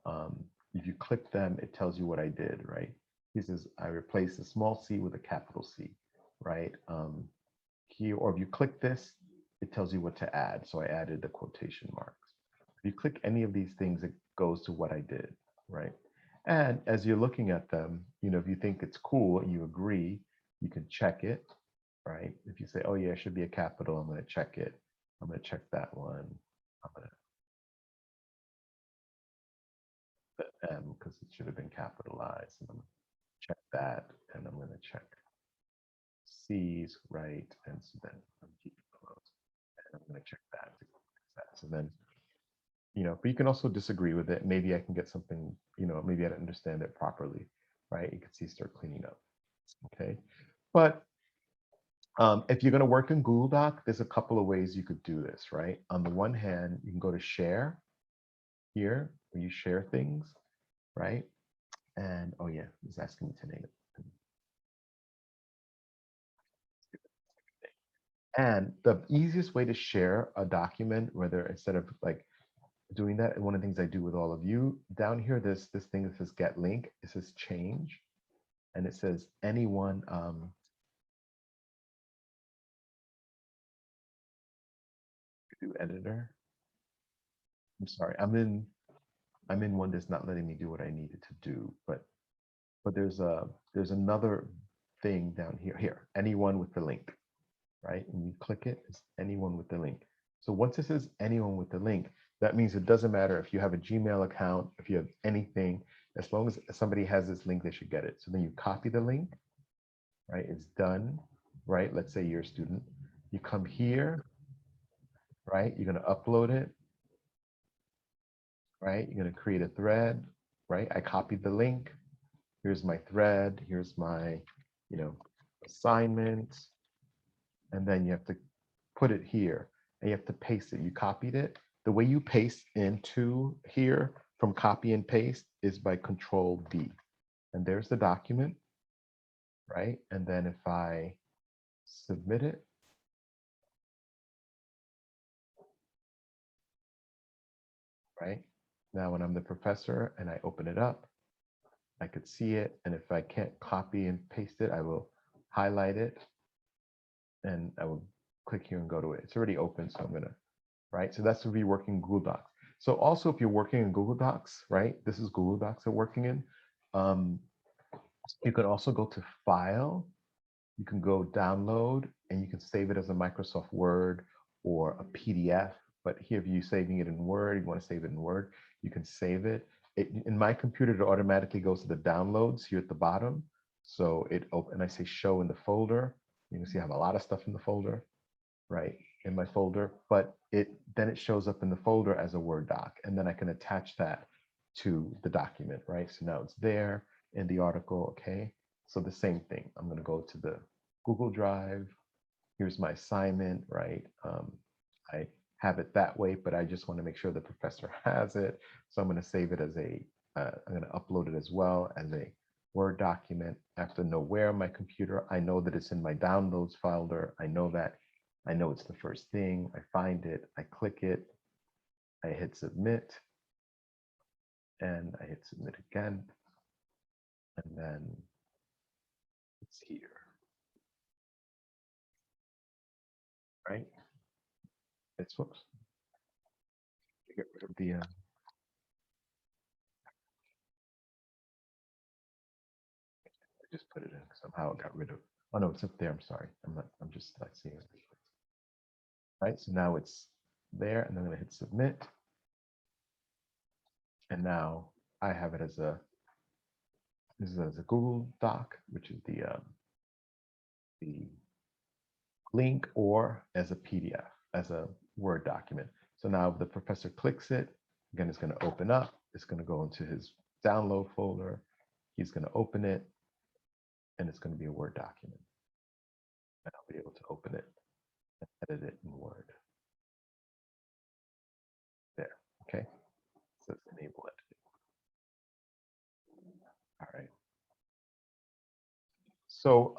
if you click them, it tells you what I did, right? This is, I replaced a small c with a capital C, right? Here, or if you click this, it tells you what to add. So I added the quotation marks. If you click any of these things, it goes to what I did, right? And as you're looking at them, you know, if you think it's cool and you agree, you can check it, right? If you say, oh yeah, it should be a capital, I'm going to check it. I'm going to check that one. I'm going to put M because it should have been capitalized. And I'm going to check that, and I'm going to check C's, right? And so then I'm keeping close. And I'm going to check that. So then, you know, but you can also disagree with it. Maybe I can get something, you know, maybe I don't understand it properly, right? You can see start cleaning up. Okay. But if you're going to work in Google Doc, there's a couple of ways you could do this, right? On the one hand, you can go to share here, where you share things, right? And oh yeah, it's asking me to name it. And the easiest way to share a document, whether instead of like doing that, and one of the things I do with all of you, down here, this thing that says get link, it says change, and it says anyone do editor. I'm sorry, I'm in one that's not letting me do what I needed to do, but there's another thing down here. Here, anyone with the link, right? And you click it, it's anyone with the link. So once it says anyone with the link, that means it doesn't matter if you have a Gmail account, if you have anything, as long as somebody has this link, they should get it. So then you copy the link, right? It's done, right? Let's say you're a student. You come here, right? You're going to upload it, right? You're going to create a thread, right? I copied the link. Here's my thread. Here's my, you know, assignment. And then you have to put it here and you have to paste it. You copied it. The way you paste into here from copy and paste is by Control D. And there's the document, right? And then if I submit it, right? Now when I'm the professor and I open it up, I could see it. And if I can't copy and paste it, I will highlight it and I will click here and go to it. It's already open, so I'm gonna, right? So that's to be working in Google Docs. So also if you're working in Google Docs, right? This is Google Docs they're working in. You could also go to File, you can go Download, and you can save it as a Microsoft Word or a PDF. But here, if you're saving it in Word, you want to save it in Word, you can save it. In my computer, it automatically goes to the downloads here at the bottom. So it open, and I say show in the folder. You can see I have a lot of stuff in the folder, right? In my folder, but then it shows up in the folder as a Word doc, and then I can attach that to the document, right? So now it's there in the article, okay? So the same thing, I'm gonna go to the Google Drive. Here's my assignment, right? I have it that way, but I just wanna make sure the professor has it. So I'm gonna save it as I'm gonna upload it as well as a Word document. I have to know where on my computer. I know that it's in my downloads folder. I know it's the first thing. I find it, I click it, I hit submit, and I hit submit again. And then It's here. Right? It's whoops. Get rid of the I just put it in somehow it got rid of. Oh no, it's up there. I'm sorry. I'm just not seeing it. Right. So now it's there, and I'm going to hit submit. And now I have it as a Google Doc, which is the link, or as a PDF, as a Word document. So now if the professor clicks it, again, it's going to open up. It's going to go into his download folder. He's going to open it, and it's going to be a Word document. And I'll be able to open it and edit it in Word. There, okay? So it's enable editing. All right. So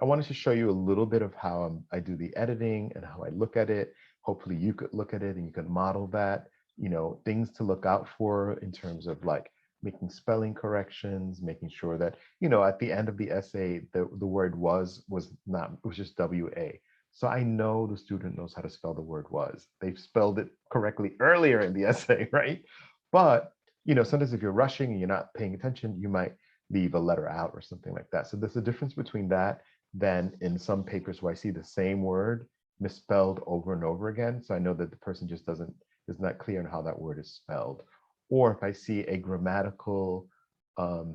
I wanted to show you a little bit of how I do the editing and how I look at it. Hopefully you could look at it and you could model that, you know, things to look out for in terms of like making spelling corrections, making sure that, you know, at the end of the essay, the word was not, it was just WA. So I know the student knows how to spell the word was. They've spelled it correctly earlier in the essay, right? But, you know, sometimes if you're rushing and you're not paying attention, you might leave a letter out or something like that. So there's a difference between that than in some papers where I see the same word misspelled over and over again. So I know that the person just is not clear on how that word is spelled. Or if I see a grammatical or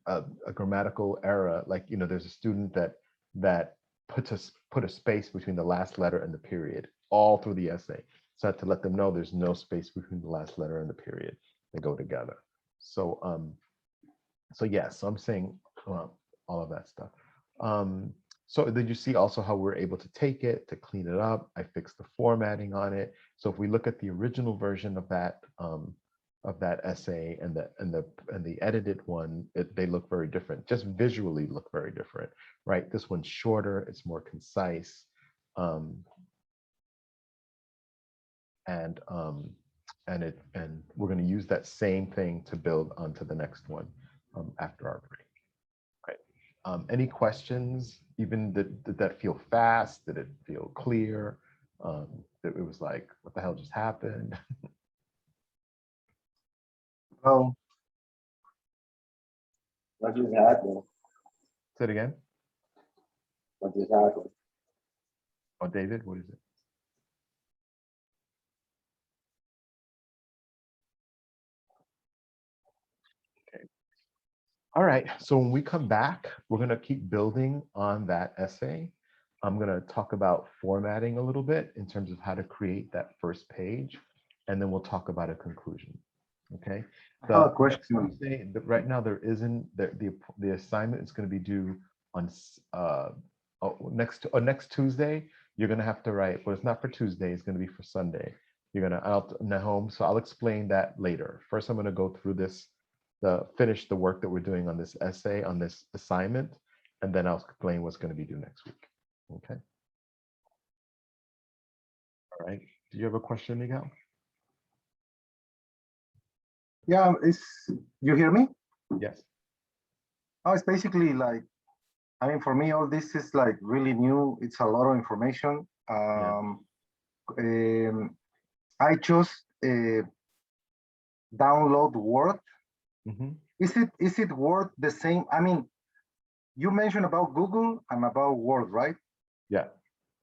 a grammatical error, like, you know, there's a student that put a space between the last letter and the period all through the essay. So I had to let them know there's no space between the last letter and the period. They go together. So so yes, so I'm saying all of that stuff. So did you see also how we're able to take it, to clean it up? I fixed the formatting on it. So if we look at the original version of that essay and the edited one, they look very different. Just visually look very different, right? This one's shorter, it's more concise, and we're going to use that same thing to build onto the next one after our break. Any questions? Even did that feel fast? Did it feel clear? It was like, what the hell just happened? Oh, what just happened? Say it again. What just happened? Oh, David, what is it? Okay. All right. So when we come back, we're going to keep building on that essay. I'm going to talk about formatting a little bit in terms of how to create that first page, and then we'll talk about a conclusion. Okay. A question. Right now there isn't the assignment is going to be due on next Tuesday. You're going to have to write, but it's not for Tuesday. It's going to be for Sunday. You're going to Nahom. So I'll explain that later. First, I'm going to go through this, finish the work that we're doing on this essay, on this assignment, and then I'll explain what's going to be due next week. Okay. All right. Do you have a question, Miguel? Yeah, you hear me? Yes. Oh, it's basically like, I mean, for me, all this is like really new. It's a lot of information. I just download Word. Mm-hmm. Is it Word the same? I mean, you mentioned about Google and about Word, right? Yeah.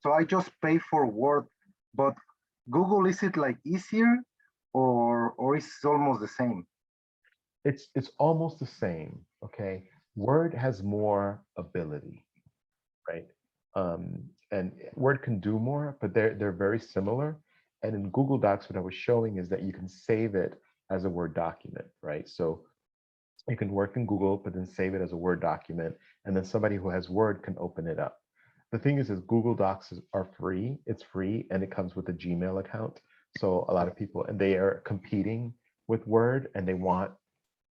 So I just pay for Word, but Google, is it like easier or is it almost the same? It's almost the same. Okay. Word has more ability, right? And Word can do more, but they're very similar. And in Google Docs, what I was showing is that you can save it as a Word document, right? So you can work in Google, but then save it as a Word document, and then somebody who has Word can open it up. The thing is Google Docs are free. It's free, and it comes with a Gmail account. So a lot of people, and they are competing with Word, and they want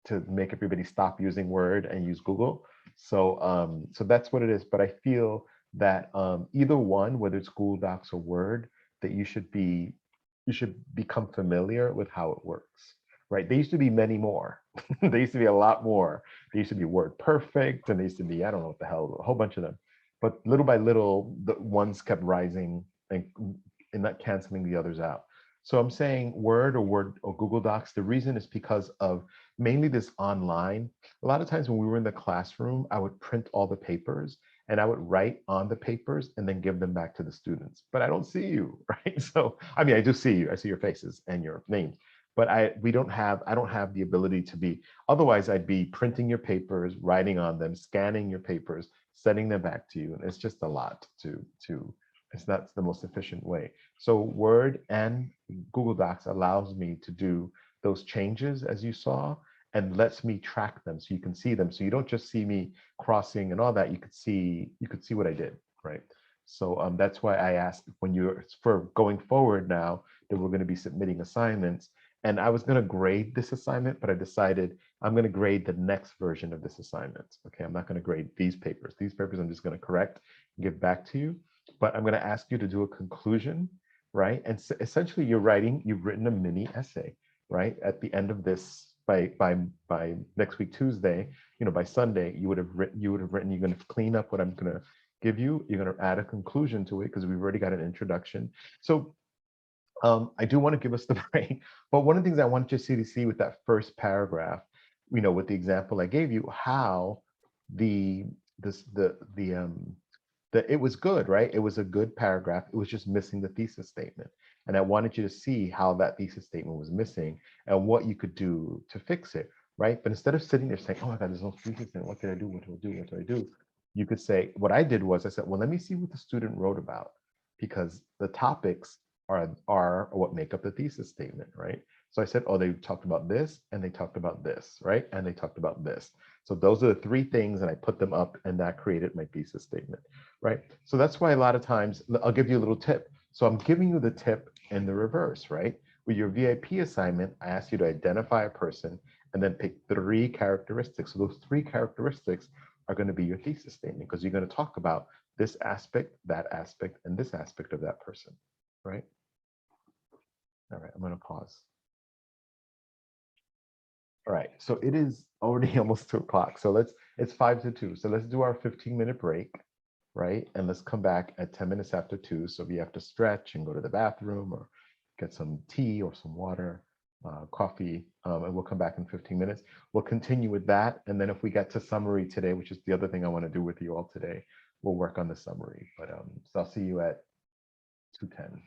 to make everybody stop using Word and use Google. So so that's what it is. But I feel that either one, whether it's Google Docs or Word, that you should become familiar with how it works. right? There used to be many more. There used to be a lot more. There used to be word perfect, and there used to be, I don't know what the hell, a whole bunch of them. But little by little, the ones kept rising and not canceling the others out. So I'm saying Word or Google Docs. The reason is because of mainly this online. A lot of times when we were in the classroom, I would print all the papers and I would write on the papers and then give them back to the students. But I don't see you, right? So, I mean, I do see you. I see your faces and your names. But I don't have the ability to be, otherwise I'd be printing your papers, writing on them, scanning your papers, sending them back to you. And it's just a lot it's not the most efficient way. So Word and Google Docs allows me to do those changes as you saw, and lets me track them so you can see them. So you don't just see me crossing and all that, you could see what I did, right? So that's why I asked when you're for going forward now that we're going to be submitting assignments. And I was going to grade this assignment, but I decided I'm going to grade the next version of this assignment. Okay, I'm not going to grade these papers. These papers I'm just going to correct and give back to you. But I'm going to ask you to do a conclusion, right? And so essentially you've written a mini essay, right? At the end of this, by next week, Tuesday, by Sunday, you would have written, you're going to clean up what I'm going to give you. You're going to add a conclusion to it because we've already got an introduction. So I do want to give us the break, but one of the things I want you to see with that first paragraph, with the example I gave you, how it was good, right? It was a good paragraph. It was just missing the thesis statement. And I wanted you to see how that thesis statement was missing and what you could do to fix it, right? But instead of sitting there saying, oh my God, there's no thesis statement. What can I do? What do I do? What do I do? You could say, what I did was I said, well, let me see what the student wrote about, because the topics are what make up the thesis statement, right? So I said, oh, they talked about this and they talked about this, right? And they talked about this. So those are the three things, and I put them up, and that created my thesis statement, right? So that's why a lot of times, I'll give you a little tip. So I'm giving you the tip in the reverse, right? With your VIP assignment, I asked you to identify a person and then pick 3 characteristics. So those 3 characteristics are going to be your thesis statement, because you're going to talk about this aspect, that aspect, and this aspect of that person, right? All right, I'm going to pause. All right, so it is already almost 2 o'clock. So it's 5 to 2. So let's do our 15-minute break, right? And let's come back at 10 minutes after 2. So if you have to stretch and go to the bathroom or get some tea or some water, coffee, and we'll come back in 15 minutes. We'll continue with that. And then if we get to summary today, which is the other thing I want to do with you all today, we'll work on the summary. But so I'll see you at 2:10.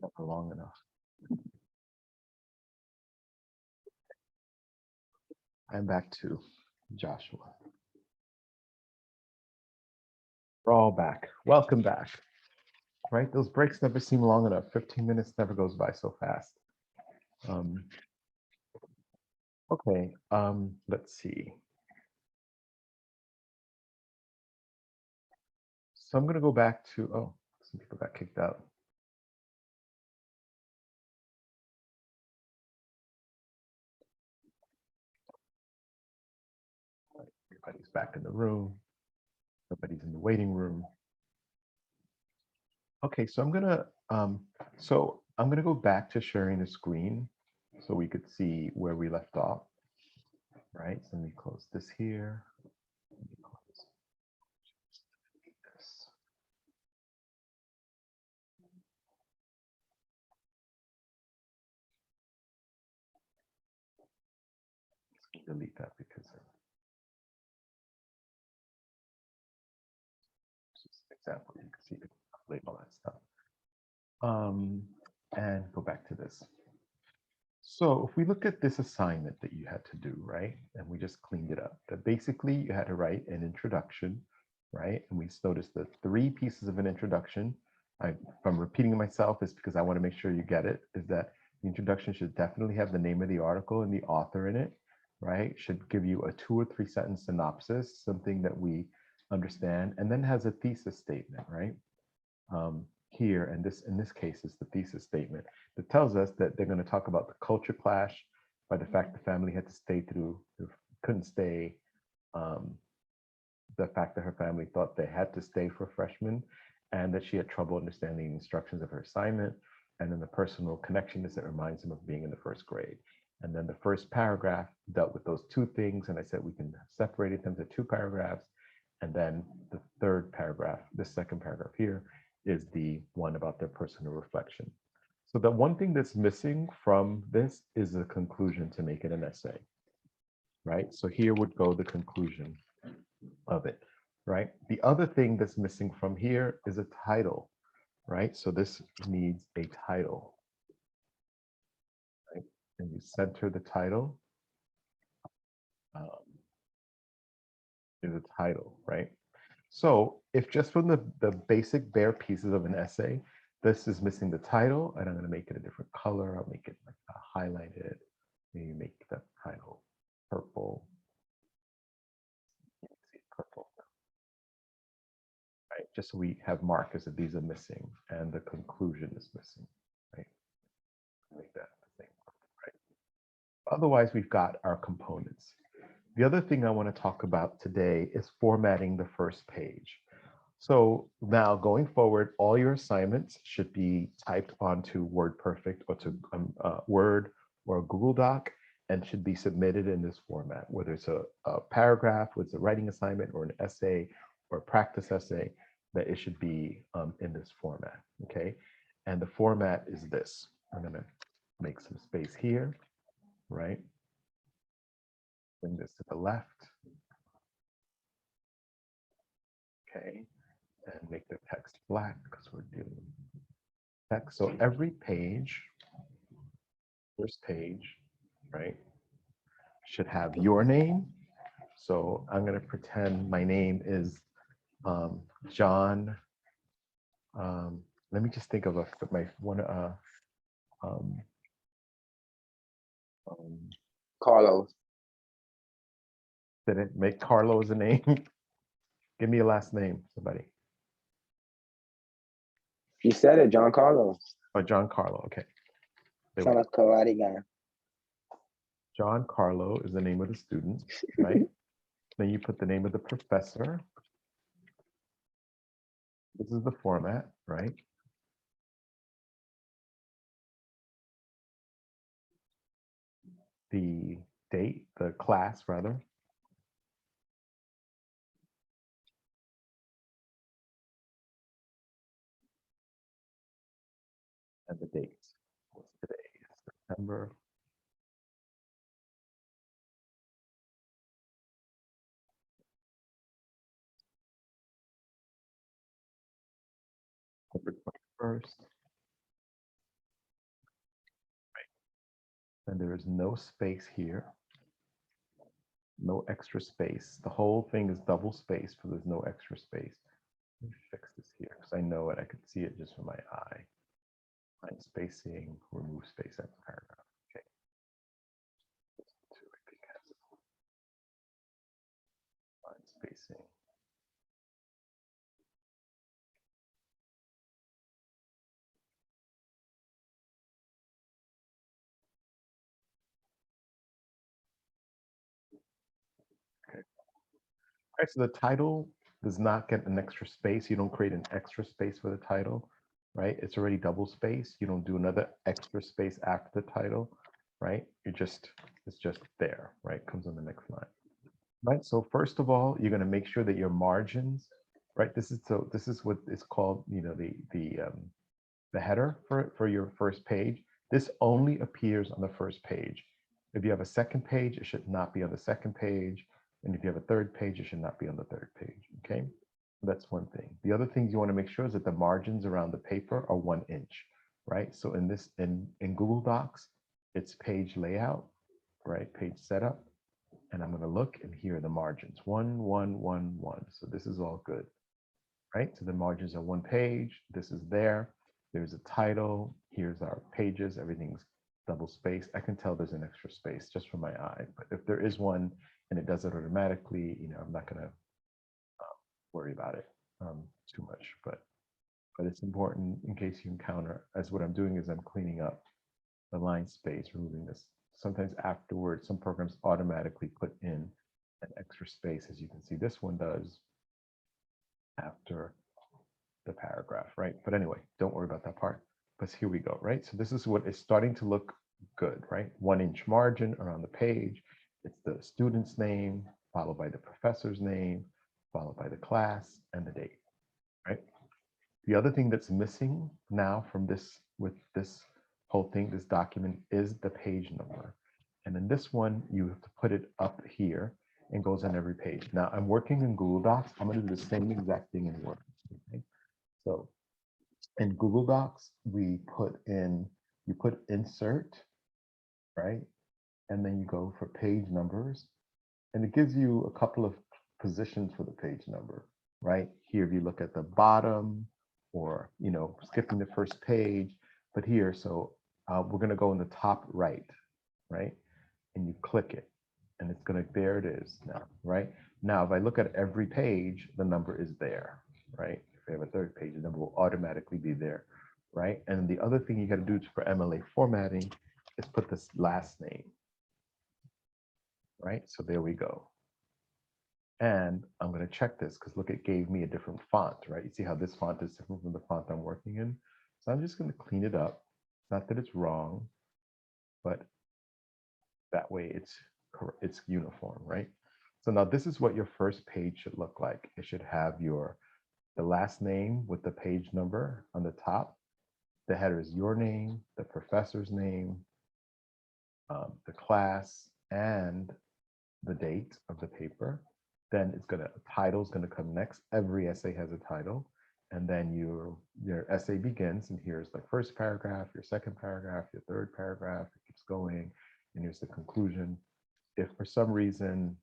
Never long enough. I'm back to Joshua. We're all back. Welcome back. Right? Those breaks never seem long enough. 15 minutes never goes by so fast. Okay, let's see. So I'm going to go back to, oh, some people got kicked out. Everybody's back in the room. Everybody's in the waiting room. Okay, so I'm gonna go back to sharing the screen so we could see where we left off. Right. So let me close this here. Let me close this. Let's delete that because it's just an example. You can see the label that stuff. And go back to this. So if we look at this assignment that you had to do, right, and we just cleaned it up, that basically you had to write an introduction, right? And we noticed the 3 pieces of an introduction. If I'm repeating myself, it's because I want to make sure you get it, is that the introduction should definitely have the name of the article and the author in it, right? Should give you a 2 or 3 sentence synopsis, something that we understand, and then has a thesis statement, right? Here, and this in this case is the thesis statement that tells us that they're going to talk about the culture clash by the fact the family had to stay through, couldn't stay, the fact that her family thought they had to stay for freshmen, and that she had trouble understanding the instructions of her assignment, and then the personal connectedness that reminds them of being in the 1st grade. And then the first paragraph dealt with those 2 things, and I said we can separate them to 2 paragraphs, and then the 3rd paragraph, the 2nd paragraph here, is the one about their personal reflection. So the one thing that's missing from this is a conclusion to make it an essay, right? So here would go the conclusion of it, right? The other thing that's missing from here is a title, right? So this needs a title, right? And you center the title. Is a title, right? So if just from the basic bare pieces of an essay, this is missing the title, and I'm going to make it a different color. I'll make it like highlighted. Maybe make the title purple. Purple. Right, just so we have markers that these are missing and the conclusion is missing. Right, make that the thing. Right. Otherwise, we've got our components. The other thing I want to talk about today is formatting the first page. So now going forward, all your assignments should be typed onto WordPerfect or to Word or a Google Doc and should be submitted in this format, whether it's a paragraph, whether it's a writing assignment or an essay or a practice essay, that it should be in this format, okay? And the format is this. I'm gonna make some space here, right? Bring this to the left. Okay, and make the text black because we're doing text. So every page, first page, right, should have your name. So I'm going to pretend my name is John. Let me just think of my one. Carlos. Did it make Carlo as a name? Give me a last name, somebody. You said it, John Carlos. Oh, John Carlo. Okay. Sound like karate guy. John Carlo is the name of the student, right? Then you put the name of the professor. This is the format, right? The date, the class rather. And the date. What's today? September. September 21st. and there is no space here. No extra space. The whole thing is double spaced, but there's no extra space. Let me fix this here because I know it. I could see it just from my eye. Line spacing, remove space at the paragraph. Okay. I think has it. Line spacing. Okay. All right, so the title does not get an extra space. You don't create an extra space for the title, right? It's already double spaced. You don't do another extra space after the title, right? It's just there, right? Comes on the next line. Right. So first of all, you're going to make sure that your margins, right? This is what is called, the header for your first page. This only appears on the first page. If you have a second page, it should not be on the second page. And if you have a third page, it should not be on the third page. Okay. That's one thing. The other thing you want to make sure is that the margins around the paper are 1 inch, right? So in Google Docs, it's page layout, right? Page setup. And I'm going to look, and here are the margins, 1, 1, 1, 1. So this is all good, right? So the margins are 1 page. This is there. There's a title. Here's our pages. Everything's double spaced. I can tell there's an extra space just from my eye. But if there is one and it does it automatically, I'm not going to worry about it too much. But it's important in case you encounter, as what I'm doing is I'm cleaning up the line space, removing this. Sometimes afterwards, some programs automatically put in an extra space, as you can see this one does after the paragraph, right? But anyway, don't worry about that part. But here we go, right? So this is what is starting to look good, right? 1 inch margin around the page. It's the student's name, followed by the professor's name, followed by the class and the date, right? The other thing that's missing now from this, with this whole thing, this document, is the page number. And in this one, you have to put it up here and goes on every page. Now I'm working in Google Docs. I'm going to do the same exact thing in Word. Okay? So in Google Docs, you put insert, right? And then you go for page numbers. And it gives you a couple of positions for the page number, right? Here, if you look at the bottom or, skipping the first page, but here, so we're going to go in the top right, right? And you click it and it's going to, there it is now, right? Now, if I look at every page, the number is there, right? If you have a third page, the number will automatically be there, right? And the other thing you got to do for MLA formatting is put this last name, right? So there we go. And I'm going to check this because look, it gave me a different font, right? You see how this font is different from the font I'm working in. So I'm just going to clean it up. Not that it's wrong, but that way it's uniform, right? So now this is what your first page should look like. It should have the last name with the page number on the top. The header is your name, the professor's name, the class, and the date of the paper. Then title is going to come next. Every essay has a title. And then your essay begins. And here's the first paragraph, your second paragraph, your third paragraph. It keeps going. And here's the conclusion. If for some reason,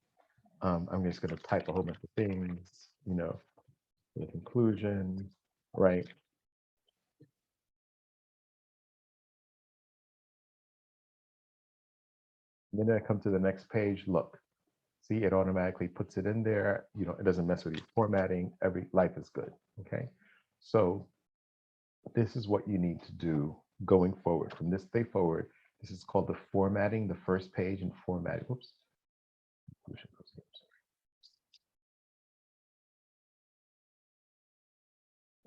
I'm just going to type a whole bunch of things, the conclusion, right? And then I come to the next page, look. See, it automatically puts it in there. It doesn't mess with your formatting. Life is good. Okay. So this is what you need to do going forward. From this day forward, this is called the formatting, the first page and formatting. Whoops.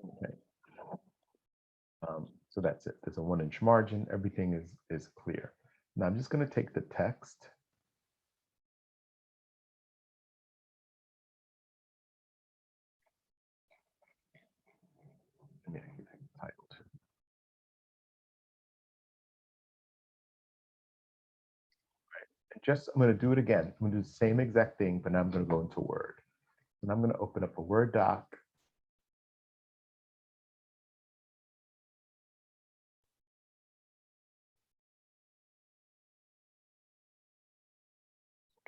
Okay. So that's it. There's a 1 inch margin. Everything is clear. Now I'm just going to take the text. Let me take the title too. I'm going to do it again. I'm going to do the same exact thing, but now I'm going to go into Word. And I'm going to open up a Word doc.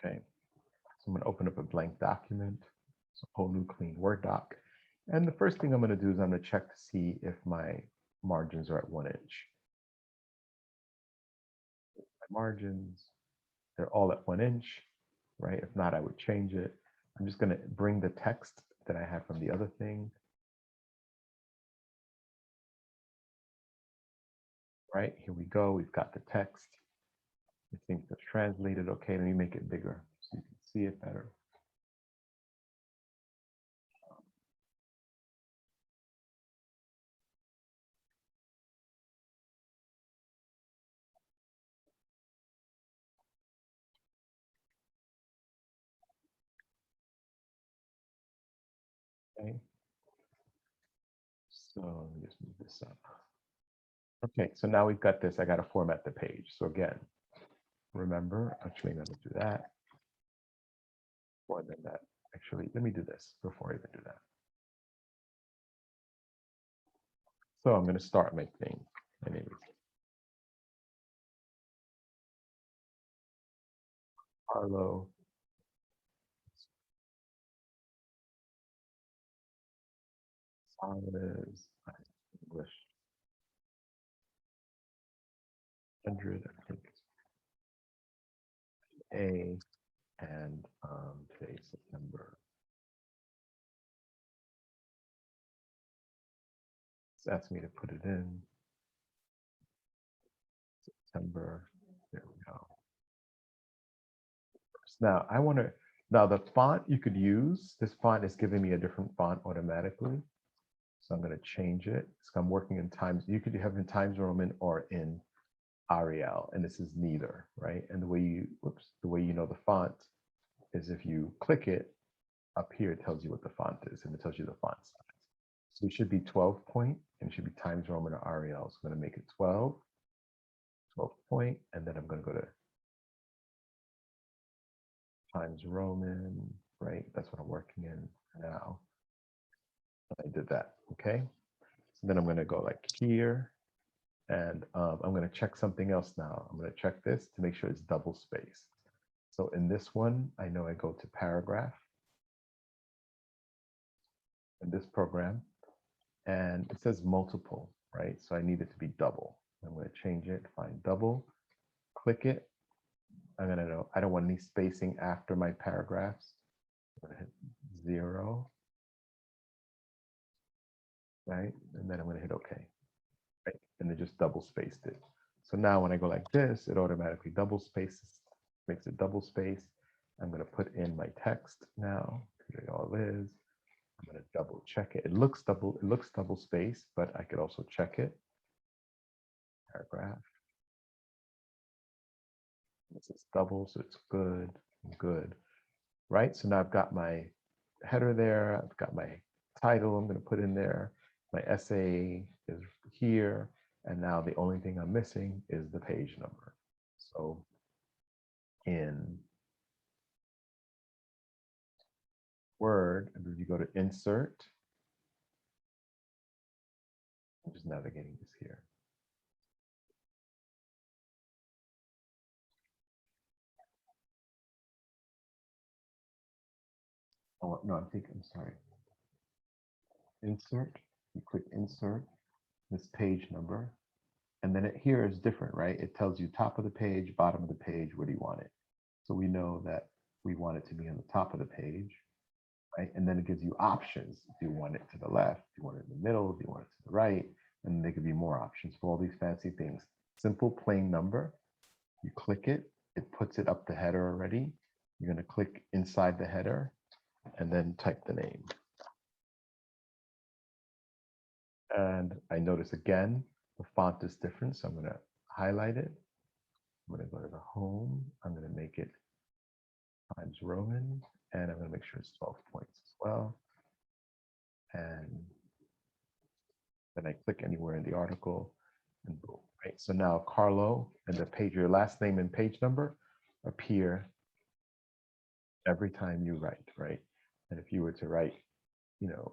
Okay, so I'm going to open up a blank document, so a whole new clean Word doc. And the first thing I'm going to do is I'm going to check to see if my margins are at 1 inch. My margins, they're all at 1 inch, right? If not, I would change it. I'm just going to bring the text that I had from the other thing. Right, here we go. We've got the text. I think that's translated. Okay, let me make it bigger so you can see it better. Okay, so let me just move this up. Okay, so now we've got this. I got to format the page. So again, remember, actually, I'm going to do that. More than that. Actually, let me do this before I even do that. So I'm going to start my thing. My name is Carlo. Gonzalez, English 100, I think it's A, and today's September. It's asking me to put it in September. There we go. Now I want to, now the font you could use, this font is giving me a different font automatically. So I'm going to change it. So I'm working in Times, you could have in Times Roman or in Arial, and this is neither, right? And the way you, whoops, the way you know the font is if you click it up here, it tells you what the font is, and it tells you the font size. So it should be 12 point, and it should be Times Roman or Arial. So I'm going to make it 12 point, and then I'm going to go to Times Roman, right? That's what I'm working in now. I did that, okay? So then I'm going to go like here, and I'm going to check something else now. I'm going to check this to make sure it's double spaced. So in this one, I know I go to paragraph in this program, and it says multiple, right? So I need it to be double. I'm going to change it, find double, click it. I'm going to know, I don't want any spacing after my paragraphs. I'm going to hit 0, right? And then I'm going to hit OK, right? And it just double spaced it. So now when I go like this, it automatically double spaces, makes it double space. I'm going to put in my text now. Here it all is. I'm going to double check it. It looks double spaced, but I could also check it. Paragraph. This is double, so it's good, good, right? So now I've got my header there. I've got my title I'm going to put in there. My essay is here. And now the only thing I'm missing is the page number. So in Word, if you go to Insert, I'm just navigating this here. Oh, no, I'm sorry. Insert, you click Insert, this page number, and then here is different, right? It tells you top of the page, bottom of the page, where do you want it? So we know that we want it to be on the top of the page, right? And then it gives you options. Do you want it to the left? Do you want it in the middle? Do you want it to the right? And there could be more options for all these fancy things. Simple plain number, you click it, it puts it up the header already. You're going to click inside the header and then type the name. And I notice again, the font is different. So I'm going to highlight it. I'm going to go to the home. I'm going to make it Times Roman, and I'm going to make sure it's 12 points as well. And then I click anywhere in the article and boom, right? So now Carlo and the page, your last name and page number appear every time you write, right? And if you were to write, you know,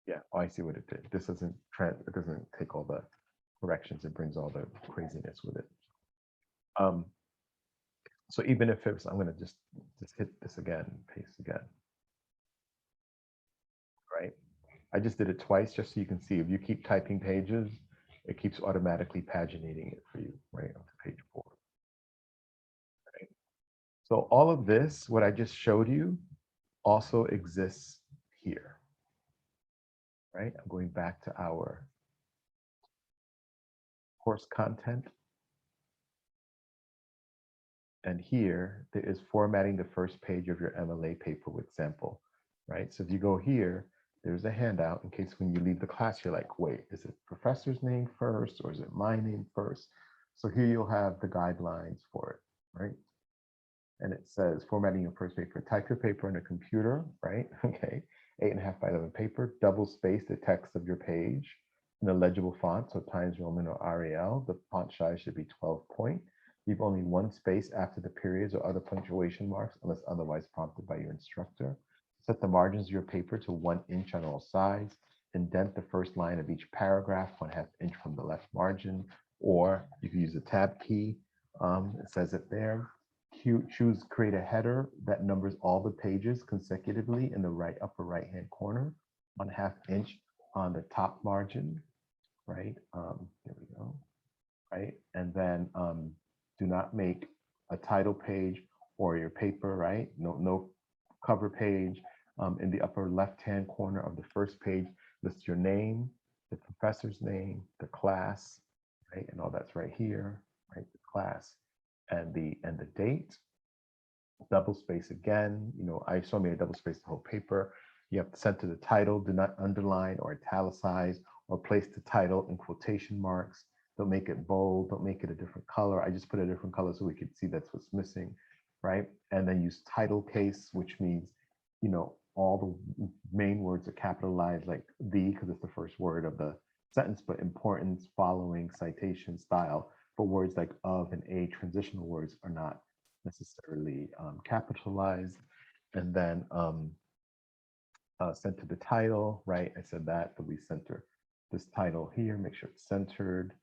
yeah, oh, I see what it did. This doesn't it doesn't take all the corrections, it brings all the craziness with it. So even if it's, I'm going to just hit this again, paste again. Right. I just did it twice just so you can see. If you keep typing pages, it keeps automatically paginating it for you, right, up to page 4. Right. So all of this, what I just showed you, also exists here. Right. I'm going back to our course content. And here, there is formatting the first page of your MLA paper with sample, right? So if you go here, there's a handout in case when you leave the class, you're like, wait, is it professor's name first or is it my name first? So here you'll have the guidelines for it, right? And it says formatting your first paper, type your paper on a computer, right? Okay, 8.5 by 11 paper, double space the text of your page in a legible font, so Times Roman or Arial. The font size should be 12 point. Leave only one space after the periods or other punctuation marks unless otherwise prompted by your instructor. Set the margins of your paper to 1 inch on all sides. Indent the first line of each paragraph 1/2 inch from the left margin, or you can use the tab key. It says it there. Choose create a header that numbers all the pages consecutively in the right upper right hand corner, 1/2 inch on the top margin, right? There we go, right? And then do not make a title page or your paper, right? No cover page. In the upper left-hand corner of the first page, list your name, the professor's name, the class, right? And all that's right here, right? The class and the date. Double space again. You know, I saw me a double space the whole paper. You have to center the title. Do not underline or italicize or place the title in quotation marks. Don't make it bold. Don't make it a different color. I just put a different color so we could see that's what's missing, right? And then use title case, which means, you know, all the main words are capitalized, like the, because it's the first word of the sentence, but importance, following, citation, style. For words like of and a, transitional words are not necessarily capitalized. And then center the title, right? I said that, but we center this title here, make sure it's centered.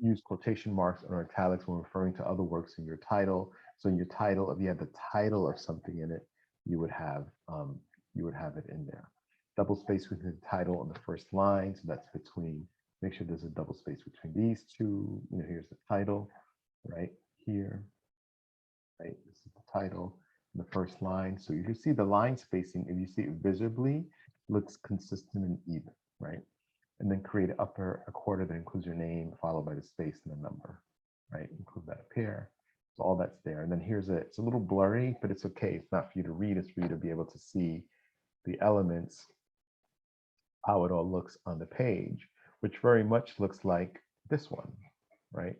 Use quotation marks or italics when referring to other works in your title. So in your title, if you have the title of something in it, you would have it in there. Double space between the title and the first line. So that's between, make sure there's a double space between these two. You know, here's the title right here, right? This is the title and the first line. So you can see the line spacing, if you see it visibly, looks consistent and even, right? And then create a quarter that includes your name, followed by the space and the number, right? Include that up here. So all that's there. And then here's it's a little blurry, but it's okay. It's not for you to read, it's for you to be able to see the elements, how it all looks on the page, which very much looks like this one, right?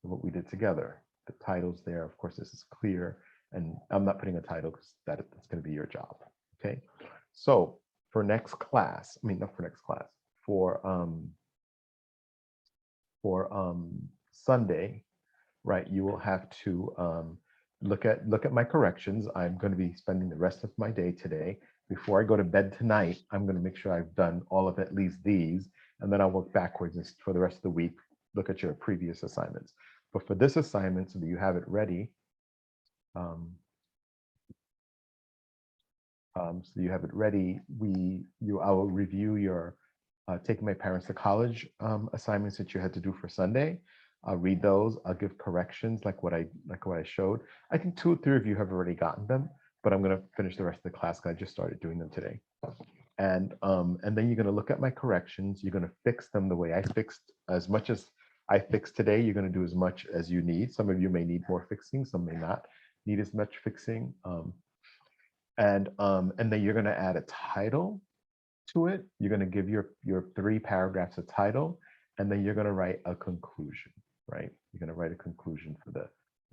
What we did together. The title's there. Of course, this is clear. And I'm not putting a title because that's going to be your job. Okay. So for next class, I mean, not for next class, for Sunday, right, you will have to look at my corrections. I'm going to be spending the rest of my day today. Before I go to bed tonight, I'm going to make sure I've done all of at least these, and then I'll work backwards for the rest of the week, look at your previous assignments. But for this assignment, so that you have it ready, I will review your taking my parents to college assignments that you had to do for Sunday. I'll read those. I'll give corrections like what I showed. I think 2 or 3 of you have already gotten them, but I'm going to finish the rest of the class because I just started doing them today. And then you're going to look at my corrections. You're going to fix them the way I fixed. As much as I fixed today, you're going to do as much as you need. Some of you may need more fixing. Some may not need as much fixing. And then you're going to add a title to it. You're going to give your 3 paragraphs a title, and then you're going to write a conclusion, right? You're going to write a conclusion for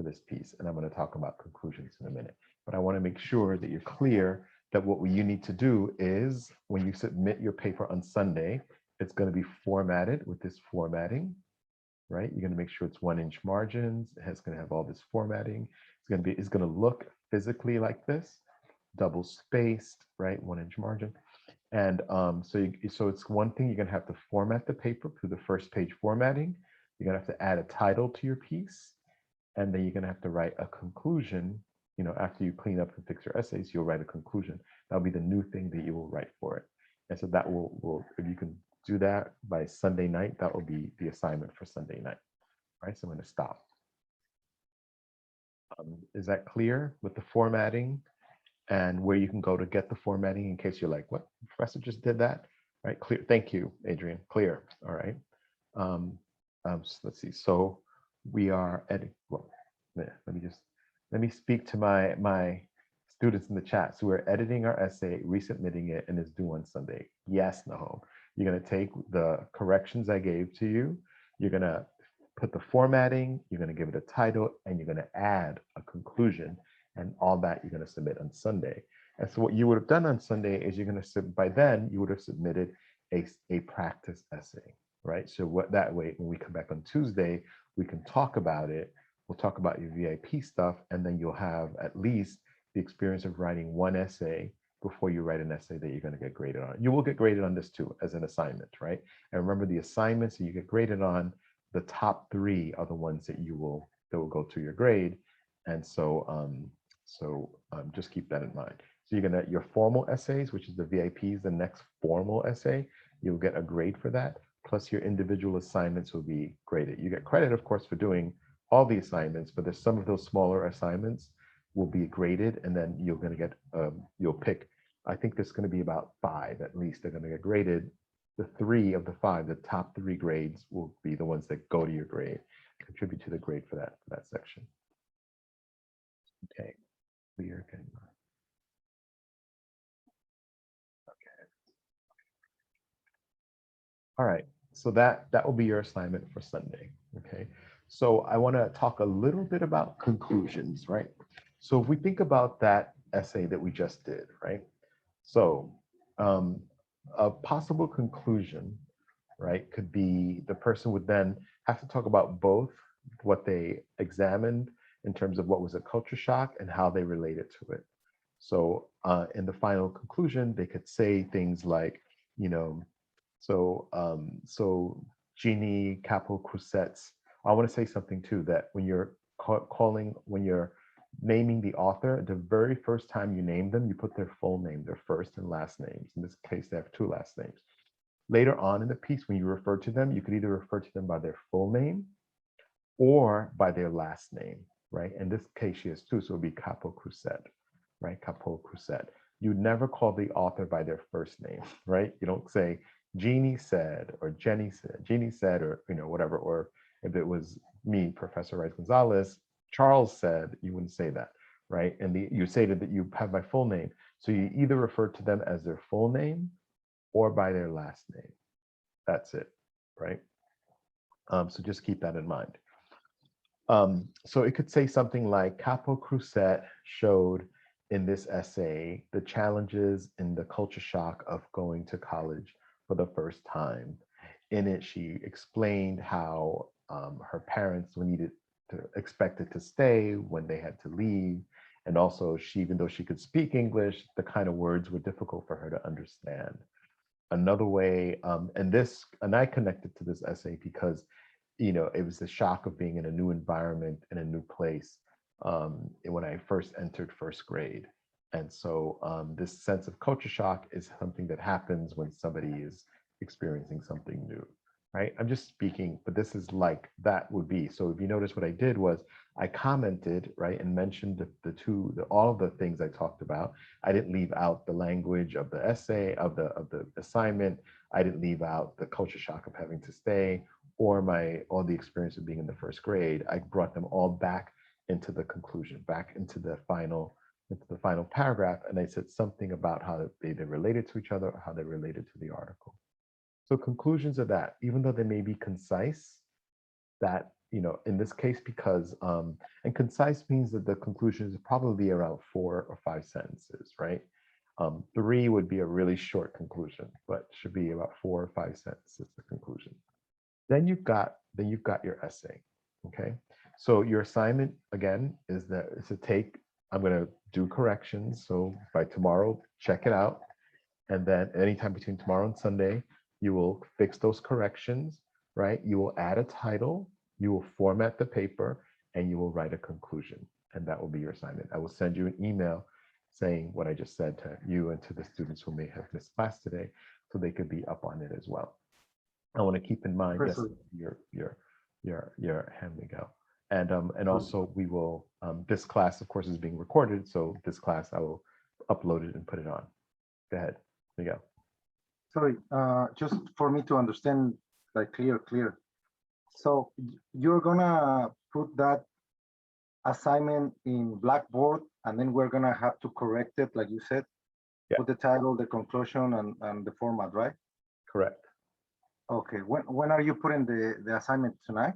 this piece, and I'm going to talk about conclusions in a minute. But I want to make sure that you're clear that what you need to do is when you submit your paper on Sunday, it's going to be formatted with this formatting, right? You're going to make sure it's 1-inch margins. It's going to have all this formatting. It's going to look physically like this, double spaced, right? 1-inch margin. And so it's one thing, you're gonna have to format the paper through the first page formatting. You're gonna have to add a title to your piece, and then you're gonna have to write a conclusion. You know, after you clean up and fix your essays, you'll write a conclusion. That'll be the new thing that you will write for it. And so that will if you can do that by Sunday night, that will be the assignment for Sunday night. Right, so I'm gonna stop. Is that clear with the formatting and where you can go to get the formatting in case you're like, what, the professor just did that? Right, clear. Thank you, Adrian. Clear. All right. So let's see. So we are editing. Well, let me speak to my students in the chat. So we're editing our essay, resubmitting it, and it's due on Sunday. Yes, Nahom. You're gonna take the corrections I gave to you. You're gonna put the formatting, you're going to give it a title, and you're going to add a conclusion, and all that you're going to submit on Sunday. And so what you would have done on Sunday is you're going to, by then, you would have submitted a practice essay, right? So what that way, when we come back on Tuesday, we can talk about it. We'll talk about your VIP stuff, and then you'll have at least the experience of writing one essay before you write an essay that you're going to get graded on. You will get graded on this too as an assignment, right? And remember, the assignments that you get graded on, the top 3 are the ones that will go to your grade. And so just keep that in mind. So you're gonna, your formal essays, which is the VIPs, the next formal essay, you'll get a grade for that, plus your individual assignments will be graded. You get credit, of course, for doing all the assignments, but there's some of those smaller assignments will be graded, and then you're gonna get, you'll pick, I think there's gonna be about 5 at least, they're gonna get graded. The 3 of the 5, the top 3 grades will be the ones that go to your grade, contribute to the grade for that section. Okay, clear. Okay. All right, so that will be your assignment for Sunday. Okay, so I want to talk a little bit about conclusions, right? So if we think about that essay that we just did, right? So a possible conclusion, right, could be the person would then have to talk about both what they examined in terms of what was a culture shock and how they related to it. So in the final conclusion, they could say things like, you know, so Jeannie Capel Cruset's, I want to say something too, that when you're when you're naming the author, the very first time you name them, you put their full name, their first and last names. In this case, they have 2 last names. Later on in the piece, when you refer to them, you could either refer to them by their full name or by their last name, right? In this case, she has 2, so it would be Capel Cruset, right? Capel Cruset. You never call the author by their first name, right? You don't say Jeannie said, or Jenny said, Jeannie said, or whatever. Or if it was me, Professor Rice-Gonzalez, Charles said, you wouldn't say that, right? And you say that you have my full name. So you either refer to them as their full name or by their last name. That's it, right? So just keep that in mind. So it could say something like, Capel Cruset showed in this essay the challenges in the culture shock of going to college for the first time. In it, she explained how her parents expected to stay when they had to leave. And also, even though she could speak English, the kind of words were difficult for her to understand. Another way, and I connected to this essay because, it was the shock of being in a new environment, in a new place, when I first entered first grade. And so this sense of culture shock is something that happens when somebody is experiencing something new, right? I'm just speaking, but this is like that would be. So if you notice, what I did was I commented, right, and mentioned all of the things I talked about. I didn't leave out the language of the essay, of the assignment. I didn't leave out the culture shock of having to stay, or the experience of being in the first grade. I brought them all back into the conclusion, back into the final paragraph, and I said something about how they related to each other, or how they related to the article. So conclusions are that, even though they may be concise, that, in this case, because, and concise means that the conclusion is probably around 4 or 5 sentences, right? 3 would be a really short conclusion, but should be about 4 or 5 sentences, the conclusion. Then you've got your essay, okay? So your assignment, again, is to take, I'm gonna do corrections. So by tomorrow, check it out. And then anytime between tomorrow and Sunday, you will fix those corrections, right? You will add a title, you will format the paper, and you will write a conclusion. And that will be your assignment. I will send you an email saying what I just said to you and to the students who may have missed class today, so they could be up on it as well. I want to keep in mind, yes, your hand may go. And also we will, this class of course is being recorded. So this class, I will upload it and put it on. Go ahead, there you go. Sorry, just for me to understand, like clear. So you're gonna put that assignment in Blackboard, and then we're gonna have to correct it, like you said, Yeah. put the title, the conclusion, and the format, right? Correct. Okay, when are you putting the assignment tonight?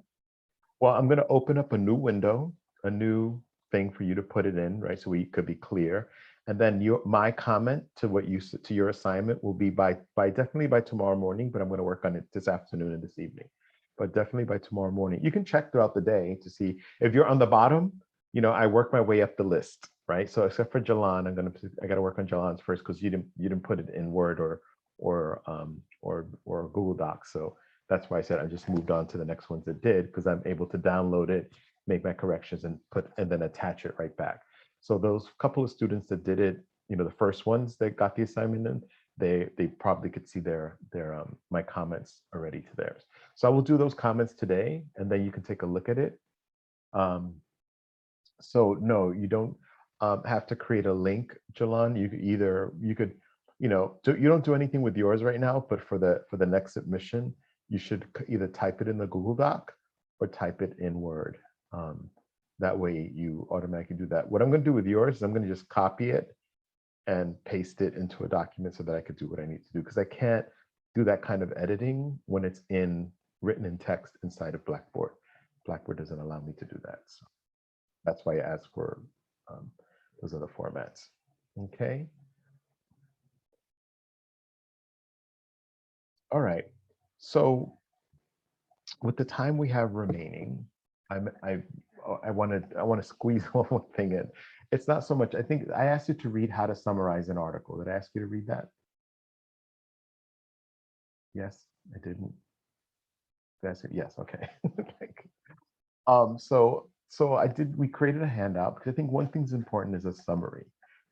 Well, I'm going to open up a new window, a new thing for you to put it in, right? So we could be clear. And then my comment to what you to your assignment will be by definitely by tomorrow morning, but I'm going to work on it this afternoon and this evening. But definitely by tomorrow morning. You can check throughout the day to see if you're on the bottom. You know, I work my way up the list, right? So except for Jalan, I got to work on Jalan's first because you didn't put it in Word or Google Docs. So that's why I said I just moved on to the next ones that did, because I'm able to download it, make my corrections, and then attach it right back. So those couple of students that did it, you know, the first ones that got the assignment in, they probably could see their my comments already to theirs. So I will do those comments today, and then you can take a look at it. So no, you don't have to create a link, Jalan. You could, you know, you don't do anything with yours right now, but for the next submission, you should either type it in the Google Doc or type it in Word. That way you automatically do that. What I'm going to do with yours is I'm going to just copy it and paste it into a document so that I could do what I need to do, because I can't do that kind of editing when it's written in text inside of Blackboard. Blackboard doesn't allow me to do that. So that's why I asked for those other formats. Okay. All right. So with the time we have remaining, I want to squeeze one more thing in. It's not so much, I think I asked you to read how to summarize an article. Did I ask you to read that? Yes, I didn't. That's it. Yes, okay. We created a handout because I think one thing's important is a summary,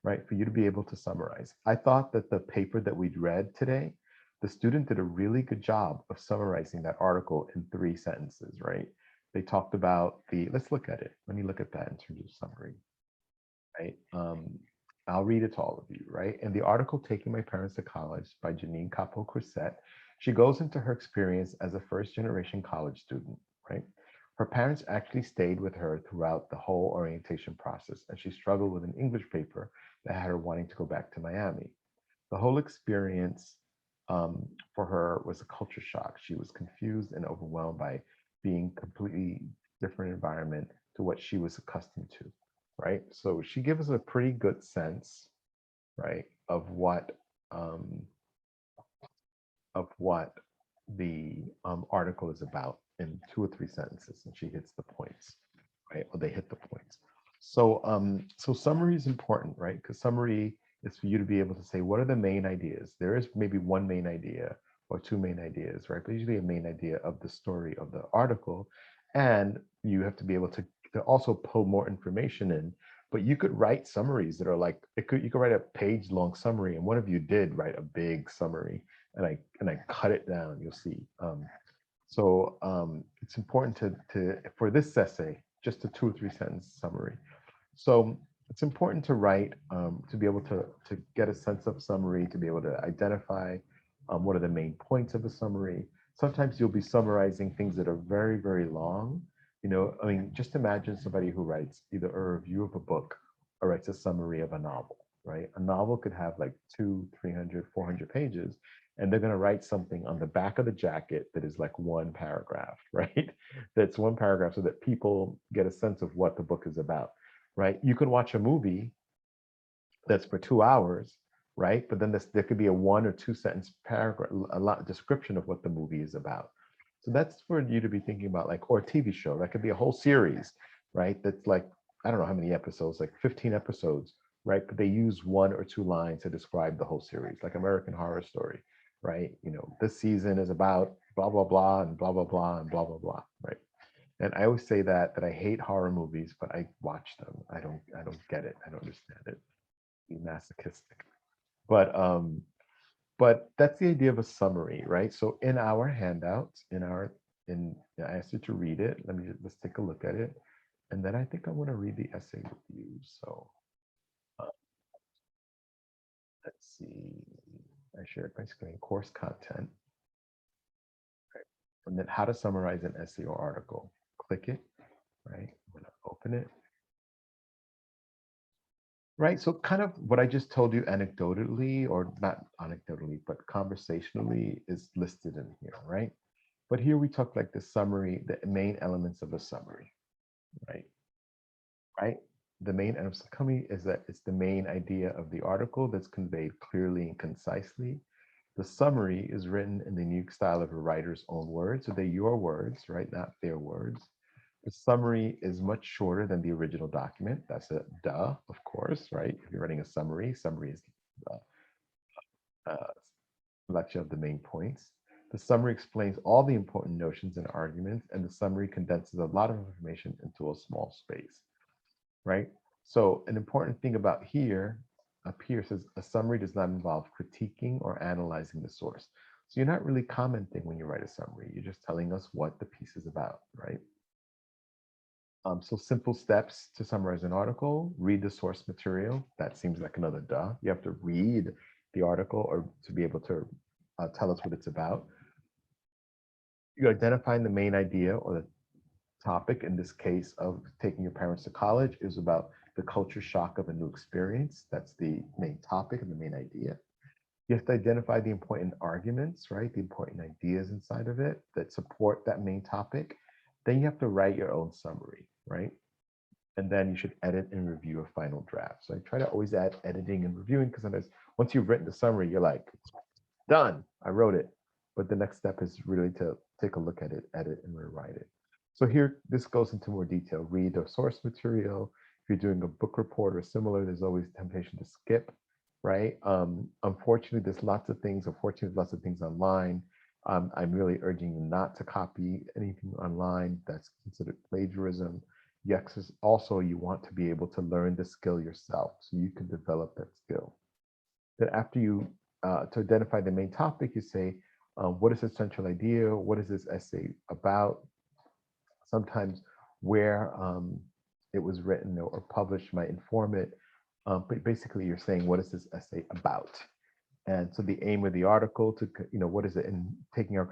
right? For you to be able to summarize. I thought that the paper that we'd read today, the student did a really good job of summarizing that article in 3 sentences, right? They talked about let's look at it. Let me look at that in terms of summary, right? I'll read it to all of you, right? In the article, Taking My Parents to College by Janine Capo-Crisette, she goes into her experience as a first-generation college student, right? Her parents actually stayed with her throughout the whole orientation process, and she struggled with an English paper that had her wanting to go back to Miami. The whole experience for her was a culture shock. She was confused and overwhelmed by being completely different environment to what she was accustomed to, right? So she gives us a pretty good sense, right, of what the article is about in 2 or 3 sentences, and she hits the points, right? Or they hit the points. So so summary is important, right? Because summary is for you to be able to say, what are the main ideas? There is maybe one main idea or 2 main ideas, right? But usually a main idea of the story of the article. And you have to be able to also pull more information in. But you could write summaries that are like, you could write a page-long summary, and one of you did write a big summary, and I cut it down, you'll see. It's important to for this essay, just a 2 or 3 sentence summary. So it's important to write, to be able to get a sense of summary, to be able to identify what are the main points of a summary. Sometimes you'll be summarizing things that are very, very long. You know, I mean, just imagine somebody who writes either a review of a book or writes a summary of a novel, right? A novel could have like 200, 300, 400 pages, and they're going to write something on the back of the jacket that is like 1 paragraph, right? That's 1 paragraph so that people get a sense of what the book is about, right? You can watch a movie that's for 2 hours, right? But then there could be a 1 or 2 sentence paragraph, a description of what the movie is about. So that's for you to be thinking about, like, or a TV show. That could be a whole series, right? That's like, I don't know how many episodes, like 15 episodes right? But they use 1 or 2 lines to describe the whole series, like American Horror Story, right? You know, this season is about blah, blah, blah, and blah, blah, blah, and blah, blah, blah, right? And I always say that I hate horror movies, but I watch them. I don't get it. I don't understand it. Be masochistic. But that's the idea of a summary, right? So in our handouts, I asked you to read it. Let's take a look at it. And then I think I want to read the essay with you. So let's see. I shared my screen, course content. Okay. And then how to summarize an essay or article. Click it, right? I'm going to open it. Right, so kind of what I just told you anecdotally, or not anecdotally, but conversationally is listed in here, right? But here we talk like the summary, the main elements of a summary, right? Right? The main summary is that it's the main idea of the article that's conveyed clearly and concisely. The summary is written in the unique style of a writer's own words, so they're your words, right? Not their words. The summary is much shorter than the original document. That's a duh, of course, right? If you're writing a summary is selection of the main points. The summary explains all the important notions and arguments, and the summary condenses a lot of information into a small space, right? So an important thing about up here says a summary does not involve critiquing or analyzing the source. So you're not really commenting when you write a summary. You're just telling us what the piece is about, right? So simple steps to summarize an article: read the source material. That seems like another duh. You have to read the article or to be able to tell us what it's about. You identifying the main idea or the topic. In this case of taking your parents to college is about the culture shock of a new experience. That's the main topic and the main idea. You have to identify the important arguments, right? The important ideas inside of it that support that main topic. Then you have to write your own summary, right? And then you should edit and review a final draft. So I try to always add editing and reviewing, because sometimes once you've written the summary, you're like, done, I wrote it. But the next step is really to take a look at it, edit and rewrite it. So here, this goes into more detail. Read the source material. If you're doing a book report or similar, there's always temptation to skip, right? Unfortunately, there's lots of things online. I'm really urging you not to copy anything online. That's considered plagiarism. Yes, also you want to be able to learn the skill yourself so you can develop that skill. Then after you, to identify the main topic, you say, what is the central idea? What is this essay about? Sometimes where it was written or published might inform it. But basically you're saying, what is this essay about? And so the aim of the article what is it? In taking our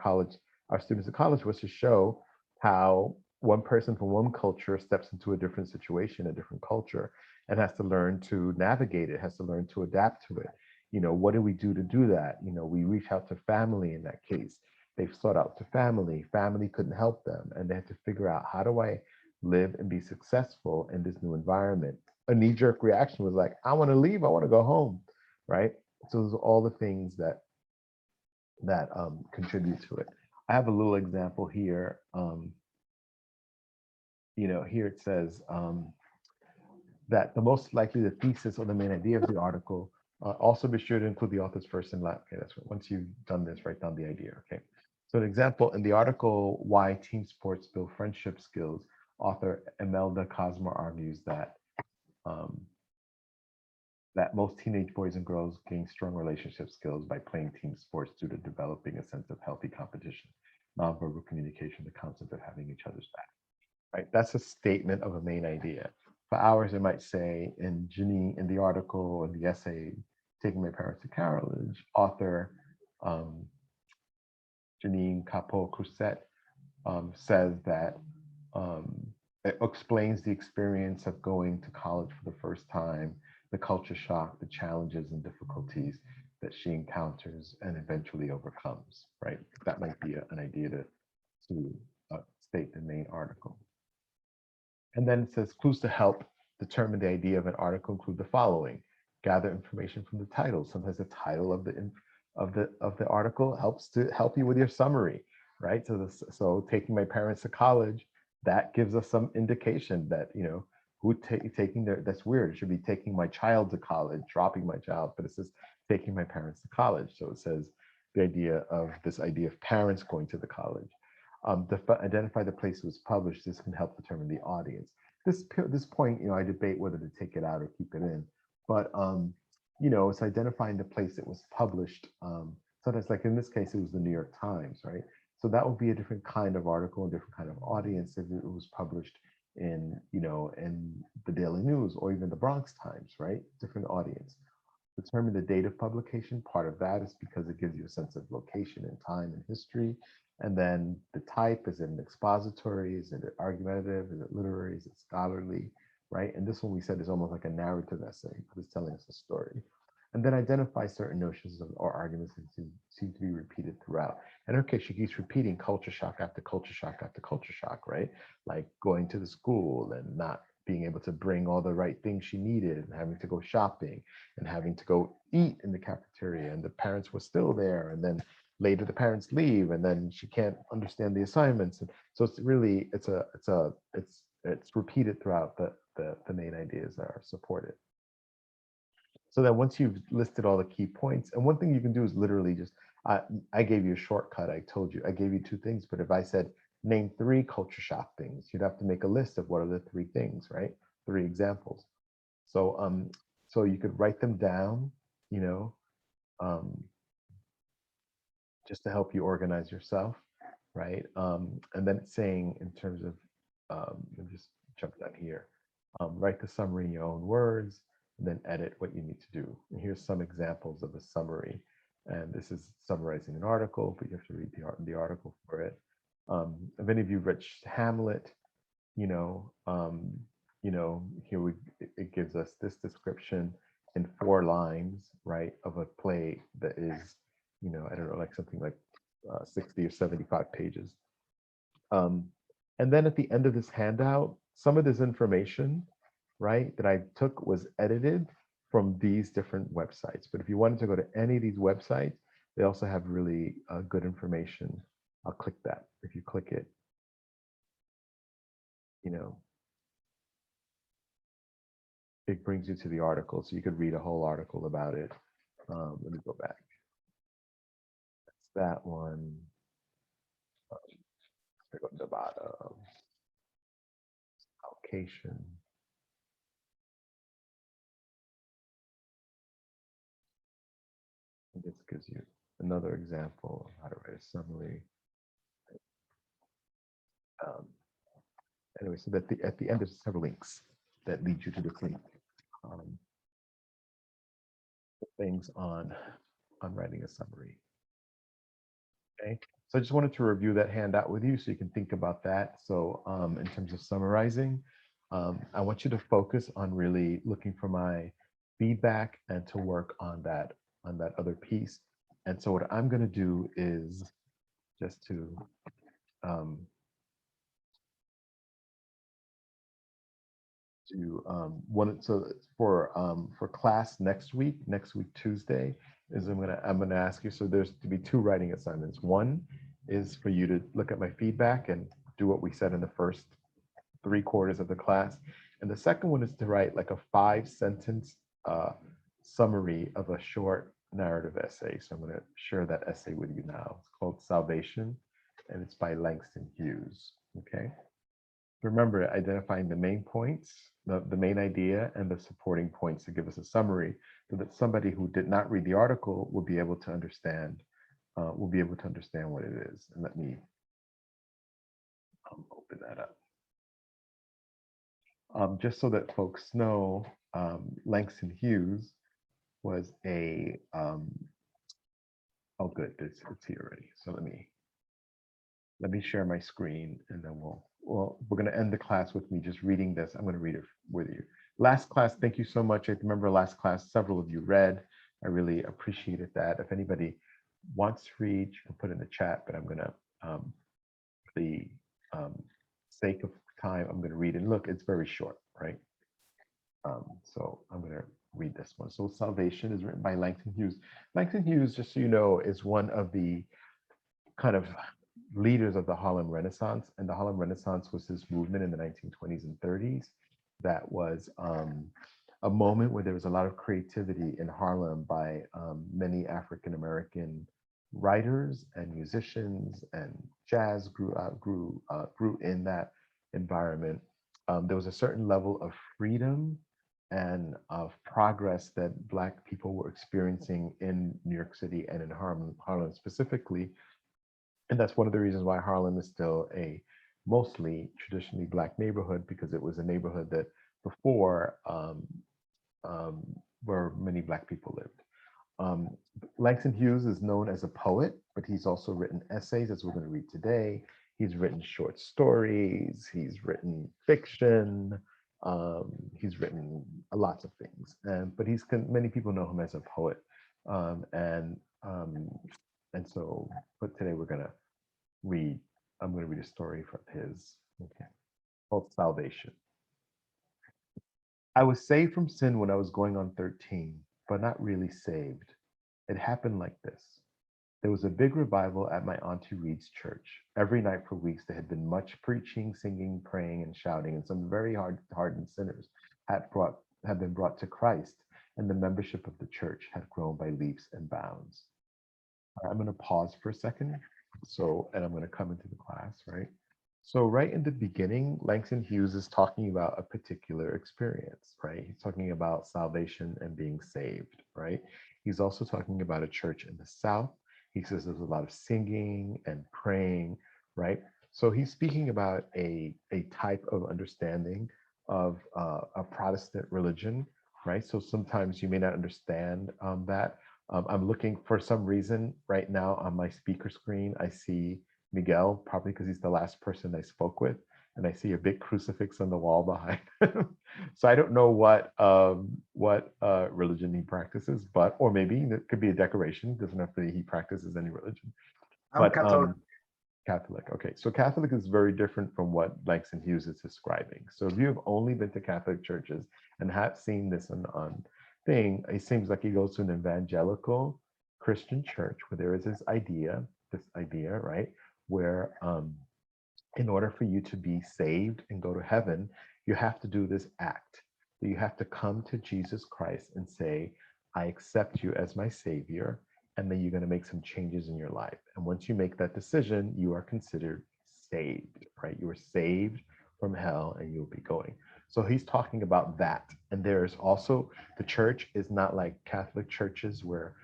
students to college was to show how one person from one culture steps into a different situation, a different culture, and has to learn to navigate it, has to learn to adapt to it. What do we do to do that? We reach out to family in that case. They've sought out to family. Family couldn't help them, and they had to figure out, how do I live and be successful in this new environment? A knee-jerk reaction was like, I want to leave, I want to go home, right? So those are all the things that contribute to it. I have a little example here. Here it says that the most likely the thesis or the main idea of the article. Also be sure to include the author's first and last. Okay, that's right. Once you've done this, write down the idea. Okay. So an example in the article, Why Team Sports Build Friendship Skills, author Imelda Cosmer argues that that most teenage boys and girls gain strong relationship skills by playing team sports due to developing a sense of healthy competition, nonverbal communication, the concept of having each other's back. Right? That's a statement of a main idea. For ours, it might say in the article, in the essay, Taking My Parents to College, author Janine Capot-Crusette says that it explains the experience of going to college for the first time, the culture shock, the challenges and difficulties that she encounters and eventually overcomes, right? That might be an idea to state the main article. And then it says clues to help determine the idea of an article include the following: gather information from the title. Sometimes the title of the article helps you with your summary, right? So Taking My Parents to College, that gives us some indication that taking their, that's weird. It should be taking my child to college, dropping my child, but it says taking my parents to college. So it says the idea of parents going to the college. Identify the place it was published. This can help determine the audience. This point, I debate whether to take it out or keep it in, but it's identifying the place it was published. Sometimes, like in this case, it was the New York Times, right? So that would be a different kind of article, a different kind of audience if it was published in, in the Daily News or even the Bronx Times, right? Different audience. Determine the date of publication. Part of that is because it gives you a sense of location and time and history. And then the type, is it an expository? Is it argumentative? Is it literary? Is it scholarly? Right? And this one we said is almost like a narrative essay because it's telling us a story. And then identify certain notions or arguments that seem to be repeated throughout. And okay, she keeps repeating culture shock after culture shock after culture shock, right? Like going to the school and not being able to bring all the right things she needed and having to go shopping and having to go eat in the cafeteria and the parents were still there. And then later the parents leave and then she can't understand the assignments. And so it's really, it's repeated throughout the main ideas that are supported. So that once you've listed all the key points, and one thing you can do is literally just, I gave you a shortcut. I told you, I gave you 2 things, but if I said, name 3 culture shock things, you'd have to make a list of what are the 3 things, right? 3 examples. So, so you could write them down, just to help you organize yourself, right? And then it's saying in terms of, let me just jump down here, write the summary in your own words, and then edit what you need to do. And here's some examples of a summary. And this is summarizing an article, but you have to read the article for it. If any of you read Hamlet, here it gives us this description in 4 lines, right, of a play that is, I don't know, like something like 60 or 75 pages. And then at the end of this handout, some of this information, right, that I took was edited from these different websites. But if you wanted to go to any of these websites, they also have really good information. I'll click that. If you click it, it brings you to the article. So you could read a whole article about it. Let me go back. That's that one. Go to the bottom. Allocation. This gives you another example of how to write a summary. Anyway, so that at the end there's several links that lead you to different things on writing a summary. Okay, so I just wanted to review that handout with you so you can think about that. So in terms of summarizing, I want you to focus on really looking for my feedback and to work on that other piece. And so what I'm going to do is just to so for class next week Tuesday is I'm gonna ask you, so there's to be 2 writing assignments. One is for you to look at my feedback and do what we said in the first 3/4 of the class, and the second one is to write like a 5-sentence summary of a short narrative essay. So I'm going to share that essay with you now. It's called Salvation, and it's by Langston Hughes. Okay. Remember, identifying the main points, the main idea, and the supporting points to give us a summary, so that somebody who did not read the article will be able to understand. What it is. And let me open that up. Just so that folks know, Langston Hughes was a oh good, it's here already. So let me share my screen, and then we're going to end the class with me just reading this. I'm going to read it with you. Last class, thank you so much. I remember last class, several of you read. I really appreciated that. If anybody wants to read, you can put in the chat, but I'm going to, for the sake of time, I'm going to read. And look, it's very short, right? So I'm going to read this one. So Salvation is written by Langston Hughes. Langston Hughes, just so you know, is one of the kind of leaders of the Harlem Renaissance. And the Harlem Renaissance was this movement in the 1920s and 30s. that was a moment where there was a lot of creativity in Harlem by many African American writers and musicians, and jazz grew in that environment. There was a certain level of freedom and of progress that Black people were experiencing in New York City and in Harlem specifically. And that's one of the reasons why Harlem is still a mostly traditionally Black neighborhood, because it was a neighborhood that before where many Black people lived. Langston Hughes is known as a poet, but he's also written essays, as we're going to read today. He's written short stories, he's written fiction, he's written lots of things. But many people know him as a poet. But today we're going to read, I'm going to read a story from his, called Salvation. I was saved from sin when I was going on 13, but not really saved. It happened like this. There was a big revival at my Auntie Reed's church. Every night for weeks, there had been much preaching, singing, praying, and shouting, and some very hardened sinners had been brought to Christ, and the membership of the church had grown by leaps and bounds. I'm going to pause for a second. And I'm going to come into the class, right? So right in the beginning, Langston Hughes is talking about a particular experience, right? He's talking about salvation and being saved, right? He's also talking about a church in the South. He says there's a lot of singing and praying, right? So he's speaking about a type of understanding of a Protestant religion, right? So sometimes you may not understand that. I'm looking for some reason right now on my speaker screen, I see Miguel, probably because he's the last person I spoke with, and I see a big crucifix on the wall behind him. So I don't know what religion he practices, or maybe it could be a decoration. Doesn't have to be he practices any religion. I'm Catholic. Catholic. Okay, so Catholic is very different from what Langston Hughes is describing. So if you have only been to Catholic churches and have seen this on thing, it seems like he goes to an evangelical Christian church where there is this idea, right, where in order for you to be saved and go to heaven, you have to do this act. You have to come to Jesus Christ and say, I accept you as my savior, and then you're going to make some changes in your life. And once you make that decision, you are considered saved, right? You are saved from hell and you'll be going. So he's talking about that. And there's also, the church is not like Catholic churches where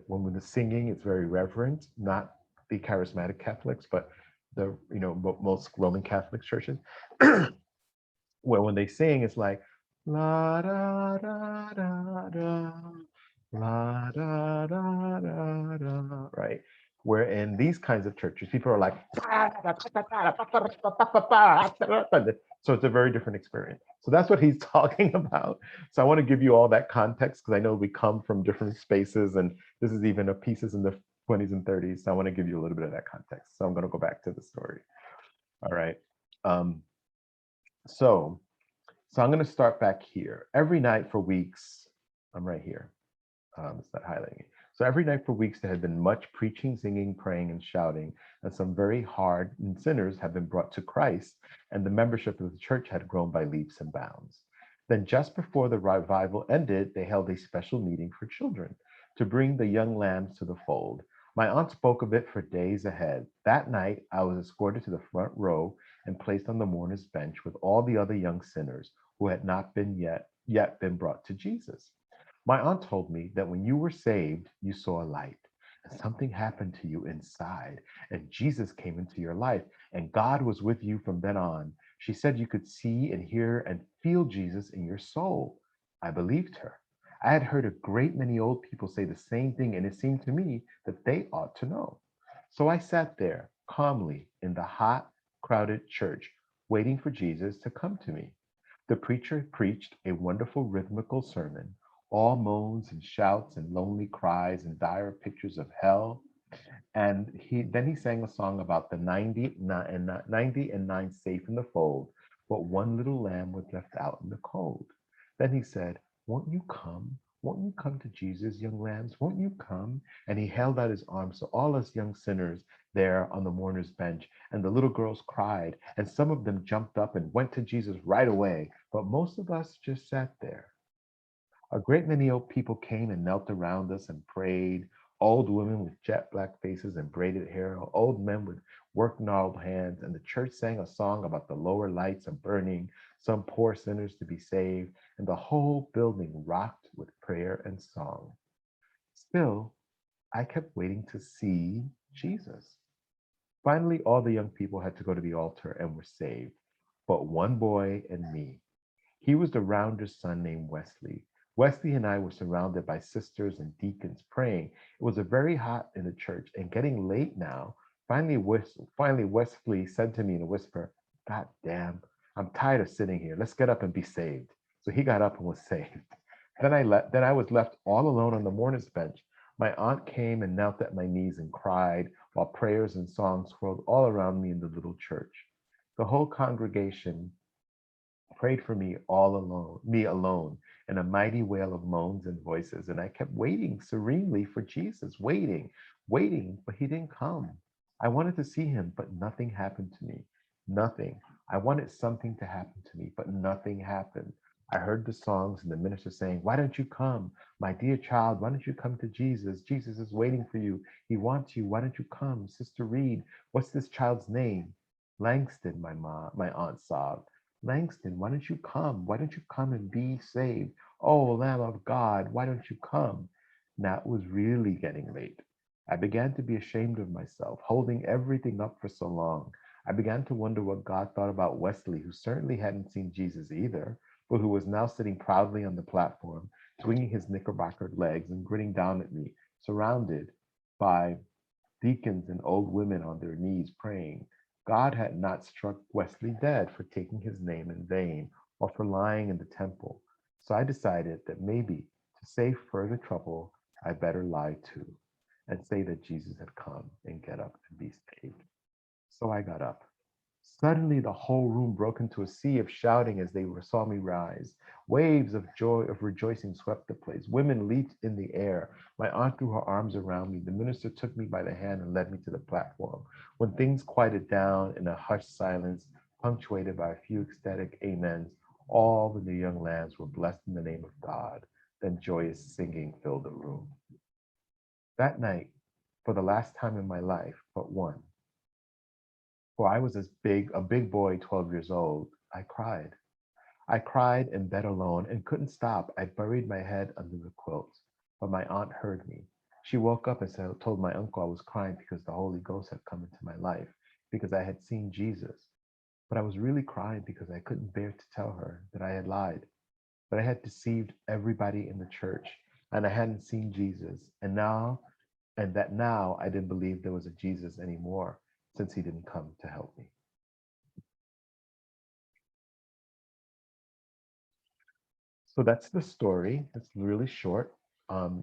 when the singing is very reverent, not the charismatic Catholics, but most Roman Catholic churches, where when they sing, it's like, la da da da da, la da da da da, right? Where in these kinds of churches, people are like, so it's a very different experience. So that's what he's talking about. So I want to give you all that context because I know we come from different spaces, and this is even a pieces in the 20s and 30s. So I want to give you a little bit of that context. So I'm going to go back to the story. All right. So I'm going to start back here. Every night for weeks, I'm right here. It's not highlighting it. So every night for weeks, there had been much preaching, singing, praying, and shouting, and some very hardened sinners had been brought to Christ, and the membership of the church had grown by leaps and bounds. Then just before the revival ended, they held a special meeting for children to bring the young lambs to the fold. My aunt spoke of it for days ahead. That night, I was escorted to the front row and placed on the mourner's bench with all the other young sinners who had not been yet been brought to Jesus. My aunt told me that when you were saved, you saw a light, and something happened to you inside, and Jesus came into your life, and God was with you from then on. She said you could see and hear and feel Jesus in your soul. I believed her. I had heard a great many old people say the same thing, and it seemed to me that they ought to know. So I sat there calmly in the hot, crowded church, waiting for Jesus to come to me. The preacher preached a wonderful rhythmical sermon, all moans and shouts and lonely cries and dire pictures of hell. And then he sang a song about the 90 and 9 safe in the fold, but one little lamb was left out in the cold. Then he said, won't you come? Won't you come to Jesus, young lambs? Won't you come? And he held out his arms so all us young sinners there on the mourner's bench, and the little girls cried, and some of them jumped up and went to Jesus right away, but most of us just sat there. A great many old people came and knelt around us and prayed. Old women with jet black faces and braided hair, old men with work gnarled hands, and the church sang a song about the lower lights of burning, some poor sinners to be saved, and the whole building rocked with prayer and song. Still, I kept waiting to see Jesus. Finally, all the young people had to go to the altar and were saved, but one boy and me. He was the rounder's son named Wesley. Wesley and I were surrounded by sisters and deacons praying. It was very hot in the church and getting late now. Finally, Wesley said to me in a whisper, "God damn, I'm tired of sitting here. Let's get up and be saved." So he got up and was saved. Then I was left all alone on the mourner's bench. My aunt came and knelt at my knees and cried while prayers and songs swirled all around me in the little church. The whole congregation prayed for me alone, in a mighty wail of moans and voices. And I kept waiting serenely for Jesus, waiting, but he didn't come. I wanted to see him, but nothing happened to me. Nothing. I wanted something to happen to me, but nothing happened. I heard the songs and the minister saying, "Why don't you come? My dear child, why don't you come to Jesus? Jesus is waiting for you. He wants you. Why don't you come? Sister Reed, what's this child's name?" "Langston," my aunt sobbed. "Langston, why don't you come? Why don't you come and be saved? Oh, Lamb of God, why don't you come?" Now it was really getting late. I began to be ashamed of myself, holding everything up for so long. I began to wonder what God thought about Wesley, who certainly hadn't seen Jesus either, but who was now sitting proudly on the platform, swinging his knickerbockered legs and grinning down at me, surrounded by deacons and old women on their knees praying. God had not struck Wesley dead for taking his name in vain or for lying in the temple. So I decided that maybe to save further trouble, I better lie too and say that Jesus had come and get up and be saved. So I got up. Suddenly, the whole room broke into a sea of shouting as they saw me rise. Waves of joy, of rejoicing swept the place. Women leaped in the air. My aunt threw her arms around me. The minister took me by the hand and led me to the platform. When things quieted down in a hushed silence, punctuated by a few ecstatic amens, all the new young lambs were blessed in the name of God. Then joyous singing filled the room. That night, for the last time in my life, but one, for I was a big boy, 12 years old, I cried. I cried in bed alone and couldn't stop. I buried my head under the quilt, but my aunt heard me. She woke up and told my uncle I was crying because the Holy Ghost had come into my life, because I had seen Jesus. But I was really crying because I couldn't bear to tell her that I had lied, that I had deceived everybody in the church, and I hadn't seen Jesus. And that now I didn't believe there was a Jesus anymore, since he didn't come to help me. So that's the story. It's really short.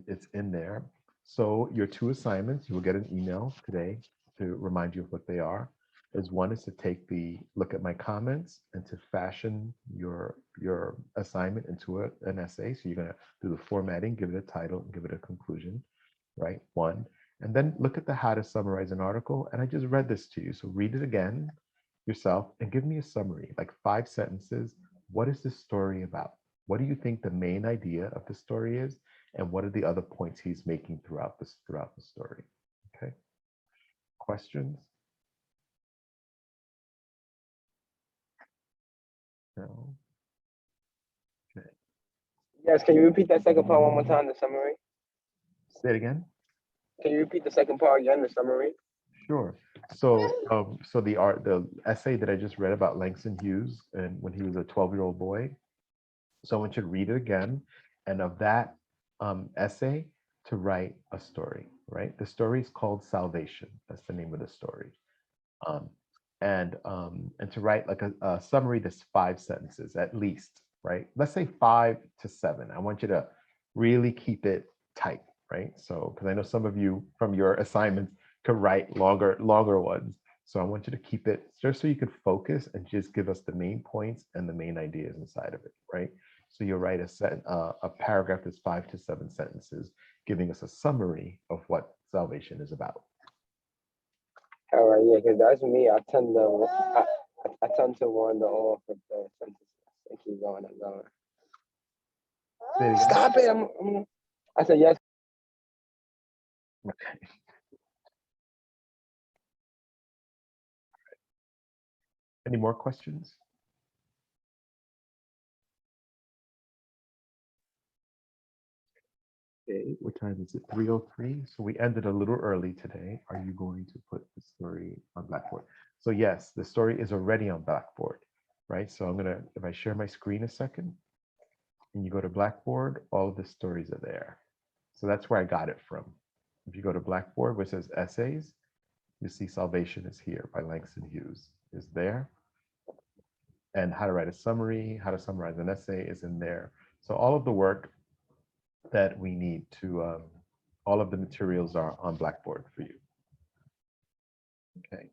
It's in there. So your two assignments, you will get an email today to remind you of what they are. One is to look at my comments and to fashion your assignment into an essay. So you're going to do the formatting, give it a title, and give it a conclusion, right? One. And then look at the how to summarize an article. And I just read this to you. So read it again yourself and give me a summary, like 5 sentences. What is this story about? What do you think the main idea of the story is? And what are the other points he's making throughout the story? Okay. Questions? No. Okay. Yes, can you repeat that second part one more time, the summary? Say it again. Can you repeat the second part again, the summary? Sure. So, the essay that I just read about Langston Hughes and when he was a 12-year-old boy. So I want you to read it again, and of that essay, to write a story. Right. The story is called Salvation. That's the name of the story. And to write like a summary that's 5 sentences at least. Right. Let's say 5 to 7. I want you to really keep it tight. Right. So because I know some of you from your assignments could write longer ones. So I want you to keep it just so you could focus and just give us the main points and the main ideas inside of it, right? So you'll write a paragraph that's 5 to 7 sentences, giving us a summary of what salvation is about. All right, yeah, because that's me. I tend to wander off with the sentences and keep going and going. Say it again. Stop it! I said yes. Okay. Any more questions? Okay, what time is it? 3:03. So we ended a little early today. Are you going to put the story on Blackboard? So yes, the story is already on Blackboard, right? So I'm gonna, if I share my screen a second, and you go to Blackboard, all of the stories are there. So that's where I got it from. If you go to Blackboard, which says Essays, you see Salvation is Here by Langston Hughes is there. And how to write a summary, how to summarize an essay is in there. So all of the work that we need to, all of the materials are on Blackboard for you. Okay.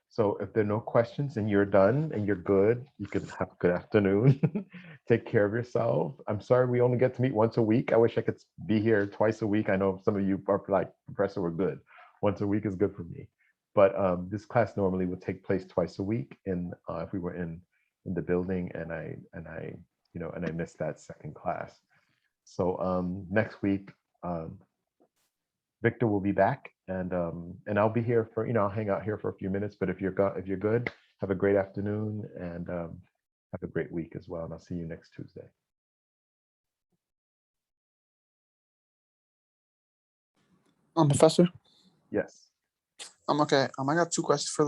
So if there are no questions and you're done and you're good, you can have a good afternoon. Take care of yourself. I'm sorry we only get to meet once a week. I wish I could be here twice a week. I know some of you are like, Professor, we're good. Once a week is good for me. But this class normally would take place twice a week if we were in the building and I missed that second class. So next week, Victor will be back and I'll be here for, I'll hang out here for a few minutes, but if you're good, have a great afternoon and have a great week as well. And I'll see you next Tuesday. Professor. Yes. Okay. I got two questions for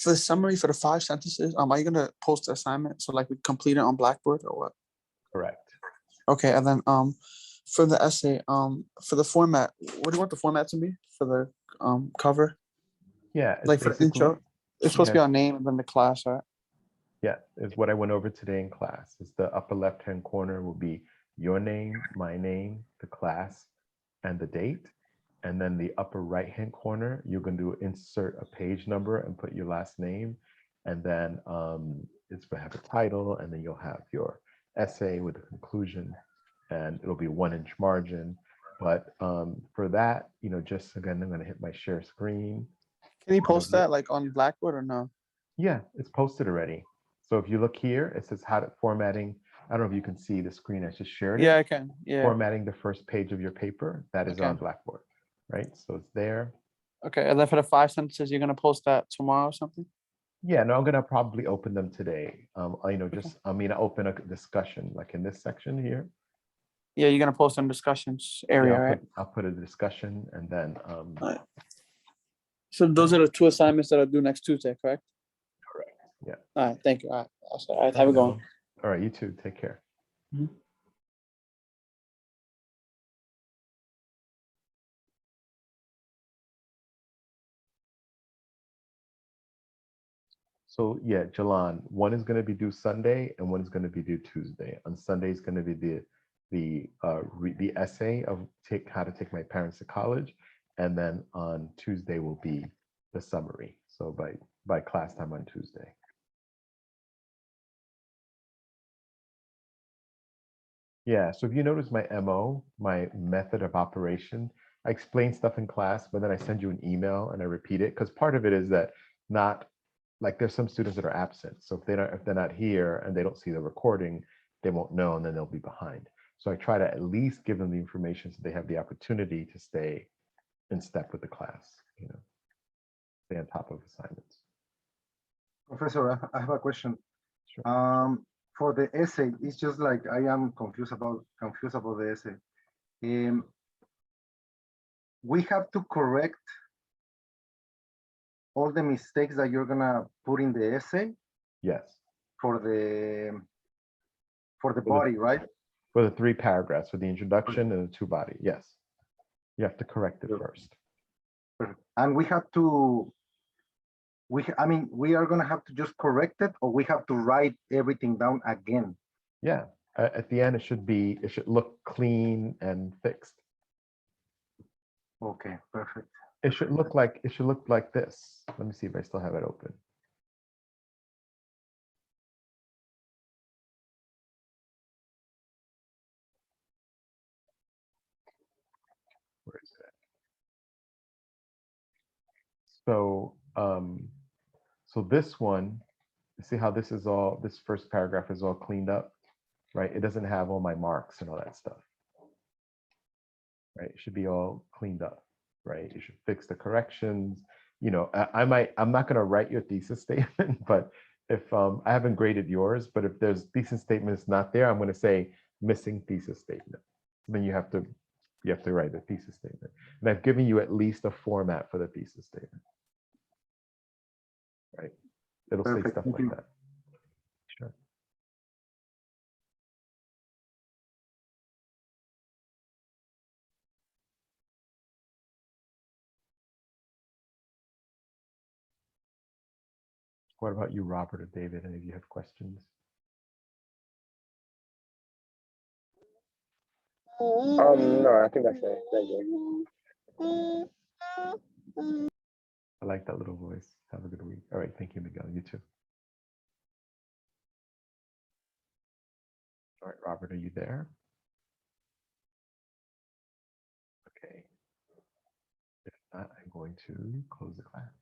the summary for the 5 sentences. Are you gonna post the assignment so like we complete it on Blackboard or what? Correct. Okay, and then for the essay, for the format, what do you want the format to be for the cover? Yeah. It's Like for the intro, it's supposed to be yeah. our name and then the class, right? Yeah, is what I went over today in class. Is the upper left-hand corner will be your name, my name, the class, and the date. And then the upper right-hand corner, you're going to insert a page number and put your last name. And then it's going to have a title, and then you'll have your essay with a conclusion, and it'll be 1-inch margin. But for that, just again, I'm going to hit my share screen. Can you post that like on Blackboard or no? Yeah, it's posted already. So if you look here, it says how to formatting. I don't know if you can see the screen I just shared. Yeah, I can. Yeah. Formatting the first page of your paper. That is on Blackboard, right? So it's there. Okay, and then for the 5 sentences, you're gonna post that tomorrow or something? Yeah, no, I'm gonna probably open them today. Open a discussion like in this section here. Yeah, you're gonna post in discussions area, Yeah, right? I'll put a discussion and then Right. So those are the 2 assignments that are due next Tuesday, correct? correct. Yeah. All right, thank you. All right, have a good one. All right, you too. Take care. Mhm. So yeah, Jalan, one is going to be due Sunday and one is going to be due Tuesday. On Sunday is going to be the essay of how to take my parents to college, and then on Tuesday will be the summary. So by class time on Tuesday. Yeah, so if you notice my MO, my method of operation, I explain stuff in class, but then I send you an email and I repeat it because part of it is that not like there's some students that are absent. So if they're not here and they don't see the recording, they won't know and then they'll be behind. So I try to at least give them the information so they have the opportunity to stay in step with the class, stay on top of assignments. Professor, I have a question. Sure. For the essay, it's just like I am confused about the essay. We have to correct all the mistakes that you're gonna put in the essay. Yes. For the body, right? For the 3 paragraphs, for the introduction and the 2 body. Yes. You have to correct it first. And we have to. We are gonna have to just correct it, or we have to write everything down again. Yeah. At the end, it should look clean and fixed. Okay, perfect. It should look like this. Let me see if I still have it open. Where is it? So So this one, see how this is all, this first paragraph is all cleaned up, right? It doesn't have all my marks and all that stuff. Right? It should be all cleaned up, right? You should fix the corrections. You know, I'm not going to write your thesis statement, but if I haven't graded yours, but if there's thesis statements not there, I'm going to say missing thesis statement. Then you have to write the thesis statement. And I've given you at least a format for the thesis statement. Right? It'll say Perfect, stuff thank like you. that. Sure. What about you, Robert or David? Any of you have questions? No, I think that's it. Thank you. I like that little voice. Have a good week. All right. Thank you, Miguel. You too. All right, Robert, are you there? Okay. If not, I'm going to close the class.